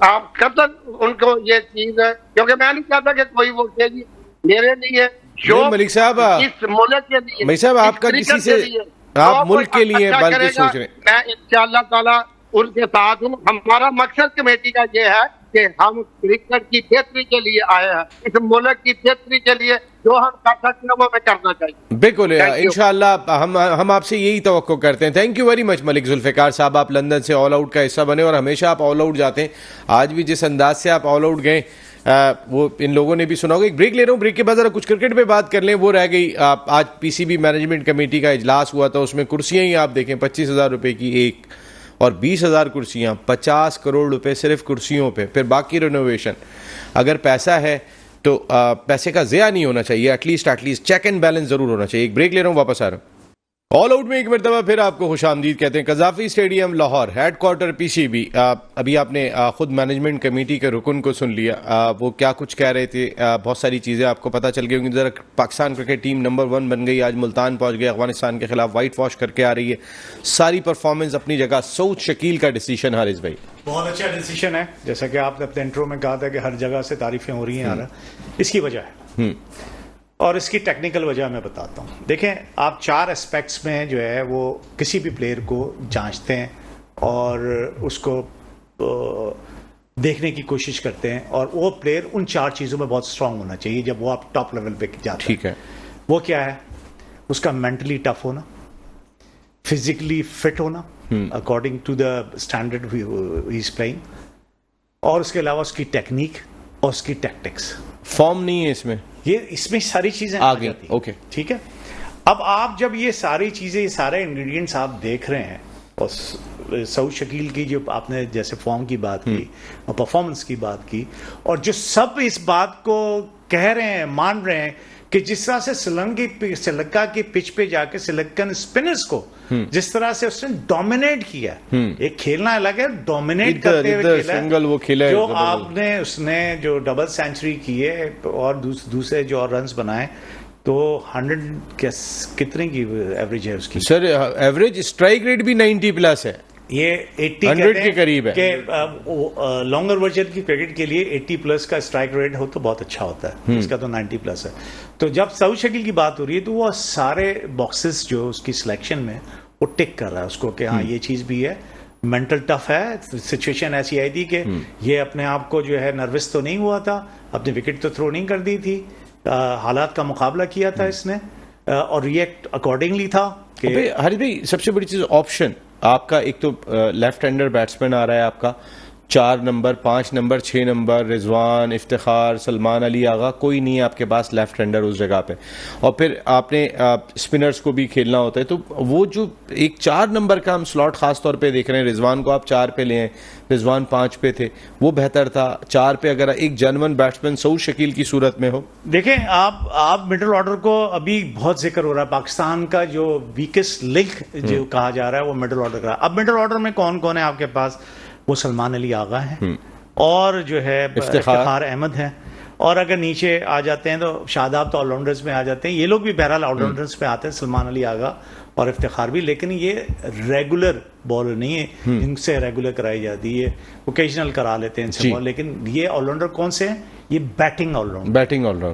आप कब तक उनको ये चीज है, क्योंकि मैं नहीं चाहता कि कोई वो जी मेरे लिए जो मलिक साहब, इस मुल्क के लिए, मलिक साहब आपका किसी से आप मुल्क के लिए बल्कि सोच रहे हैं। मैं इंशाअल्लाह ताला उनके साथ हूँ। हमारा मकसद कमेटी का ये है कि हम क्रिकेट की बेहतरी के लिए आए हैं, इस मुल्क की बेहतरी के लिए जो हम कर सकते हैं वो हमें करना चाहिए। बिल्कुल, इंशाअल्लाह हम आपसे यही तवक्को करते हैं। Thank you very much Malik Zulfikar साहब, आप लंदन से ऑल आउट का हिस्सा बने और हमेशा आप ऑल आउट जाते हैं। आज भी जिस अंदाज से आप ऑल आउट गए वो इन लोगों ने भी सुना होगा। एक ब्रेक ले रहा हूँ, ब्रेक के बाद जरा कुछ क्रिकेट पे बात कर लें। वो रह गई आज पीसीबी मैनेजमेंट कमेटी का इजलास हुआ था, उसमें कुर्सियां ही आप देखें 25,000 रुपए की एक और 20,000 कुर्सियां, 50 करोड़ रुपए सिर्फ कुर्सियों पे, फिर बाकी रिनोवेशन। अगर पैसा है तो पैसे का ज़िया नहीं होना चाहिए, एटलीस्ट चेक एंड बैलेंस जरूर होना चाहिए। एक ब्रेक ले रहा हूँ, वापस आ रहा हूँ। ऑल आउट में एक मरतबा फिर आपको खुशामदीद कहते हैं। Gaddafi stadium Lahore, headquarter PCB. अभी आपने खुद मैनेजमेंट कमेटी के रुकन को सुन लिया, वो क्या कुछ कह रहे थे। बहुत सारी चीज़ें आपको पता चल गई होंगी। जरा पाकिस्तान क्रिकेट टीम नंबर 1 बन गई, आज मुल्तान पहुंच गई, अफगानिस्तान के खिलाफ वाइट वॉश करके आ रही है। सारी परफॉर्मेंस अपनी जगह। सऊद शकील का डिसीजन, हारिस भाई बहुत अच्छा डिसीजन है। जैसा कि आपने अपने इंट्रो में कहा था कि हर जगह से तारीफें हो रही हैं यार, इसकी वजह है और इसकी टेक्निकल वजह मैं बताता हूँ। देखें, आप 4 एस्पेक्ट्स में जो है वो किसी भी प्लेयर को जांचते हैं और उसको देखने की कोशिश करते हैं और वो प्लेयर उन 4 चीज़ों में बहुत स्ट्रांग होना चाहिए जब वो आप टॉप लेवल पे जाते हैं। ठीक है, वो क्या है? उसका मेंटली टफ होना, फिजिकली फिट होना according to the standard he is playing, और उसके अलावा उसकी टेक्निक और उसकी टैक्टिक्स। फॉर्म नहीं है इसमें, इसमें सारी चीजें आ गई। ओके, ठीक है। अब आप जब ये सारी चीजें, ये सारे इंग्रेडिएंट्स आप देख रहे हैं और सऊद शकील की जो आपने जैसे फॉर्म की बात की और परफॉर्मेंस की बात की, और जो सब इस बात को कह रहे हैं, मान रहे हैं कि जिस तरह से श्रीलंका की पिच पे जाके श्रीलंकन स्पिनर्स को जिस तरह से उसने डोमिनेट किया, एक खेलना अलग है, डोमिनेट करते हुए खेला, जो आपने उसने जो डबल सेंचुरी किए और दूसरे जो और रन्स बनाए, तो 100 कितने की एवरेज है उसकी? सर एवरेज स्ट्राइक रेट भी 90 प्लस है, ये 100 के करीब है। कि लॉन्गर वर्जन की क्रिकेट के लिए 80 प्लस का स्ट्राइक रेट हो तो बहुत अच्छा होता है, इसका तो 90 प्लस है। तो जब सऊद शकील की बात हो रही है तो वो सारे बॉक्सेस जो उसकी सिलेक्शन में वो टिक कर रहा है उसको कि हाँ ये चीज भी है। मेंटल टफ है, सिचुएशन ऐसी आई थी कि ये अपने आप को जो है नर्वस तो नहीं हुआ था, अपनी विकेट तो थ्रो नहीं कर दी थी, हालात का मुकाबला किया था इसने और रिएक्ट अकॉर्डिंगली था। हरीश भाई, सबसे बड़ी चीज ऑप्शन आपका, एक तो लेफ्ट हैंडर बैट्समैन आ रहा है आपका, 4 number, 5 number, 6 number, Rizwan, Iftikhar, Salman Ali Agha, कोई नहीं है आपके पास लेफ्ट हैंडर उस जगह पे, और फिर आपने स्पिनर्स को भी खेलना होता है। तो वो जो एक 4 नंबर का हम स्लॉट खास तौर पे देख रहे हैं, रिजवान को आप 4 पे ले आए, रिजवान 5 पे थे, वो बेहतर था। 4 पे अगर एक जनवन बैट्समैन सऊद शकील की सूरत में हो, देखें आप मिडिल ऑर्डर को, अभी बहुत जिक्र हो रहा है पाकिस्तान का जो वीकेस्ट लिंक जो कहा जा रहा है वो मिडिल ऑर्डर का। अब मिडिल ऑर्डर में कौन कौन है आपके पास? वो सलमान अली आगा हैं और जो है इफ्तिखार अहमद हैं, और अगर नीचे आ जाते हैं तो शादाब तो ऑलराउंडर्स में आ जाते हैं। ये लोग भी बहरहाल ऑलराउंडर्स में आते हैं, सलमान अली आगा और इफ्तिखार भी, लेकिन ये रेगुलर बॉलर नहीं है, इनसे रेगुलर कराई जाती है, ओकेजनल करा लेते हैं इनसे बॉल, लेकिन ये ऑलराउंडर कौन से हैं? ये batting allrounder,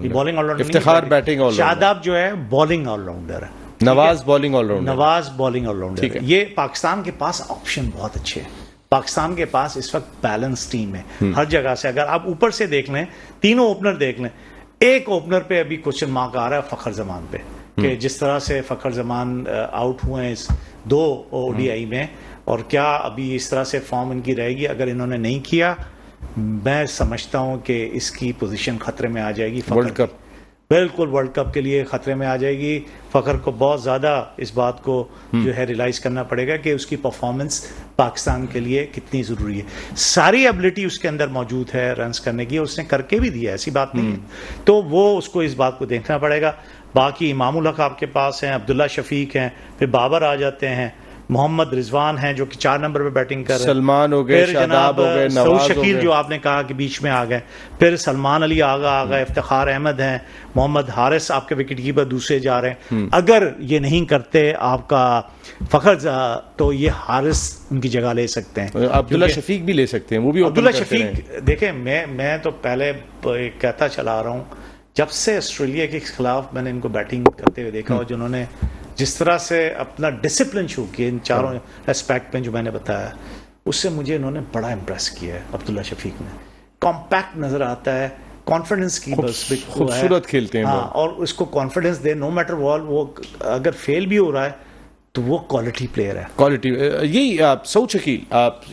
bowling allrounder. Iftikhar batting allrounder, Shadab जो है बॉलिंग ऑलराउंडर है, नवाज बॉलिंग ऑलराउंडर। ये पाकिस्तान के पास ऑप्शन बहुत अच्छे हैं। पाकिस्तान के पास इस वक्त बैलेंस टीम है हर जगह से। अगर आप ऊपर से देख लें, तीनों ओपनर देख लें, एक ओपनर पे अभी क्वेश्चन मार्क आ रहा है फखर जमान पे, कि जिस तरह से फखर जमान आउट हुए हैं इस 2 ओडीआई में, और क्या अभी इस तरह से फॉर्म इनकी रहेगी? अगर इन्होंने नहीं किया, मैं समझता हूं कि इसकी पोजीशन खतरे में आ जाएगी। वर्ल्ड कप, बिल्कुल वर्ल्ड कप के लिए खतरे में आ जाएगी। फ़खर को बहुत ज़्यादा इस बात को जो है रियलाइज़ करना पड़ेगा कि उसकी परफॉर्मेंस पाकिस्तान के लिए कितनी ज़रूरी है। सारी एबिलिटी उसके अंदर मौजूद है रन्स करने की, उसने करके भी दिया, ऐसी बात नहीं है। तो वो उसको इस बात को देखना पड़ेगा। बाकी इमामुल हक आपके पास हैं, अब्दुल्ला शफीक हैं, फिर बाबर आ जाते हैं, मोहम्मद रिजवान हैं जो कि 4 नंबर पे बैटिंग कर रहे हैं, सलमान हो गए, फिर शादाब हो गए, सऊद नवाज हो शकील गए, जो आपने कहा कि बीच में आ गए, फिर सलमान अली आगा आ गए, इफ्तिखार अहमद हैं, मोहम्मद हारिस आपके विकेट कीपर दूसरे जा रहे हैं। अगर ये नहीं करते आपका फखर, तो ये हारिस उनकी जगह ले सकते हैं। अब्दुल्ला शफीक भी ले सकते हैं, वो भी अब्दुल्ला open करते रहे। शफीक देखें, मैं तो पहले कहता चला आ रहा हूँ, जब से ऑस्ट्रेलिया के खिलाफ मैंने इनको बैटिंग करते हुए देखा, और जिन्होंने जिस तरह से अपना डिसिप्लिन शो किया इन चारों एस्पेक्ट में जो मैंने बताया, उससे मुझे इन्होंने बड़ा इंप्रेस किया है। अब्दुल्ला शफीक ने कॉम्पैक्ट नजर आता है, कॉन्फिडेंस की बस खूबसूरत खेलते हैं। हाँ, और उसको कॉन्फिडेंस दे, नो मैटर वो अगर फेल भी हो रहा है तो वो क्वालिटी प्लेयर है। क्वालिटी, यही सऊद शकील,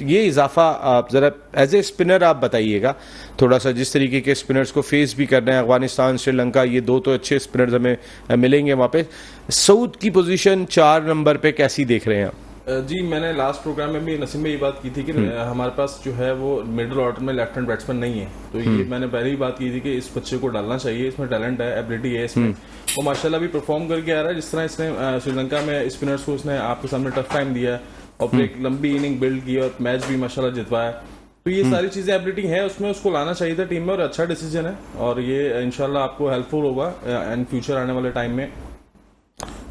ये इजाफा आप जरा एज ए स्पिनर आप बताइएगा थोड़ा सा, जिस तरीके के स्पिनर्स को फेस भी करना है, अफगानिस्तान, श्रीलंका, ये 2 तो अच्छे स्पिनर्स हमें मिलेंगे वहाँ पे। सऊद की पोजीशन 4 नंबर पे कैसी देख रहे हैं आप? जी, मैंने लास्ट प्रोग्राम में भी नसीम में ये बात की थी कि हमारे पास जो है वो मिडिल ऑर्डर में लेफ्ट हैंड बैट्समैन नहीं है, तो ये मैंने पहले ही बात की थी कि इस बच्चे को डालना चाहिए, इसमें टैलेंट है, एबिलिटी है इसमें, वो माशाल्लाह भी परफॉर्म करके आ रहा है। जिस तरह इसने श्रीलंका में स्पिनर्स को उसने आपके सामने टफ टाइम दिया और फिर एक लंबी इनिंग बिल्ड की और मैच भी माशाल्लाह जितवाया, तो ये सारी चीजें एबिलिटी है उसमें, उसको लाना चाहिए था टीम में, और अच्छा डिसीजन है, और ये इंशाल्लाह आपको हेल्पफुल होगा इन फ्यूचर आने वाले टाइम में।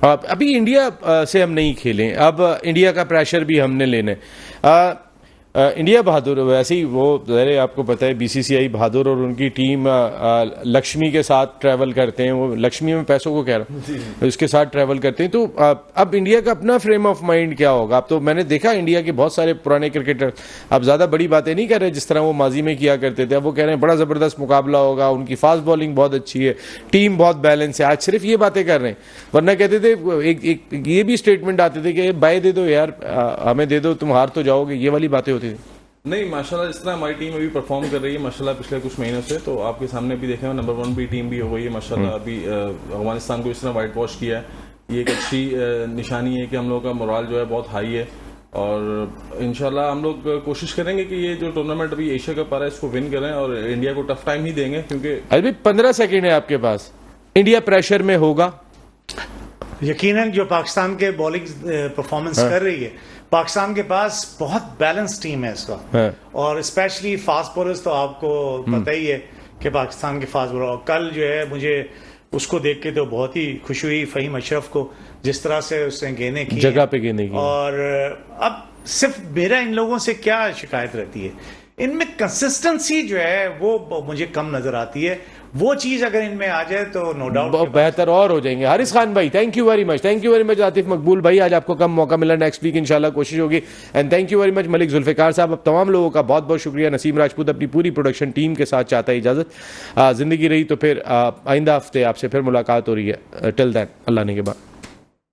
अभी इंडिया से हम नहीं खेलें, अब इंडिया का प्रेशर भी हमने लेना है। इंडिया बहादुर, वैसे ही वो ज़ाहिर आपको पता है बीसीसीआई बहादुर और उनकी टीम लक्ष्मी के साथ ट्रैवल करते हैं, वो लक्ष्मी में पैसों को कह रहा हूँ, उसके साथ ट्रैवल करते हैं। तो अब इंडिया का अपना फ्रेम ऑफ माइंड क्या होगा? अब तो मैंने देखा इंडिया के बहुत सारे पुराने क्रिकेटर अब ज़्यादा बड़ी बातें नहीं कर रहे जिस तरह वो माजी में किया करते थे। अब वो कह रहे हैं बड़ा ज़बरदस्त मुकाबला होगा, उनकी फास्ट बॉलिंग बहुत अच्छी है, टीम बहुत बैलेंस है। आज सिर्फ ये बातें कर रहे हैं, वरना कहते थे एक ये भी स्टेटमेंट आते थे कि बाय दे दो यार, हमें दे दो, तुम हार तो जाओगे, ये वाली बातें होती थी। नहीं, माशाल्लाह जिस तरह हमारी टीम अभी परफॉर्म कर रही है माशाल्लाह पिछले कुछ महीनों से, तो आपके सामने भी देखें नंबर 1 भी टीम भी हो गई है माशाल्लाह। अभी अफगानिस्तान को इस तरह वाइट वॉश किया है, ये एक अच्छी निशानी है कि हम लोगों का मोराल जो है बहुत हाई है, और इंशाल्लाह हम लोग कोशिश करेंगे कि ये जो टूर्नामेंट अभी एशिया कप आ रहा है इसको विन करें, और इंडिया को टफ टाइम ही देंगे, क्योंकि अभी 15 सेकेंड है आपके पास। इंडिया प्रेशर में होगा यकीनन, जो पाकिस्तान के बॉलिंग परफॉर्मेंस कर रही है, पाकिस्तान के पास बहुत बैलेंस टीम है इस वक्त, और स्पेशली फास्ट बॉलर्स तो आपको पता ही है कि पाकिस्तान के फास्ट बॉलर, कल जो है मुझे उसको देख के तो बहुत ही खुशी हुई फ़हीम अशरफ को, जिस तरह से उसने गेंदें की जगह पे गेंदें की। और अब सिर्फ मेरा इन लोगों से क्या शिकायत रहती है, इनमें कंसिस्टेंसी जो है वो मुझे कम नजर आती है। वो चीज अगर इनमें आ जाए तो नो डाउट बेहतर और हो जाएंगे। हारिस खान भाई, thank you very much, thank you very much. Atif मकबूल भाई, आज आपको कम मौका मिला, नेक्स्ट वीक इंशाल्लाह कोशिश होगी। And thank you very much Malik Zulfikar साहब। अब तमाम लोगों का बहुत बहुत शुक्रिया। नसीम राजपूत अपनी पूरी प्रोडक्शन टीम के साथ चाहता है इजाजत। जिंदगी रही तो फिर आइंदा हफ्ते आपसे फिर मुलाकात हो रही है। टिल देन, अल्लाह ने के बाद।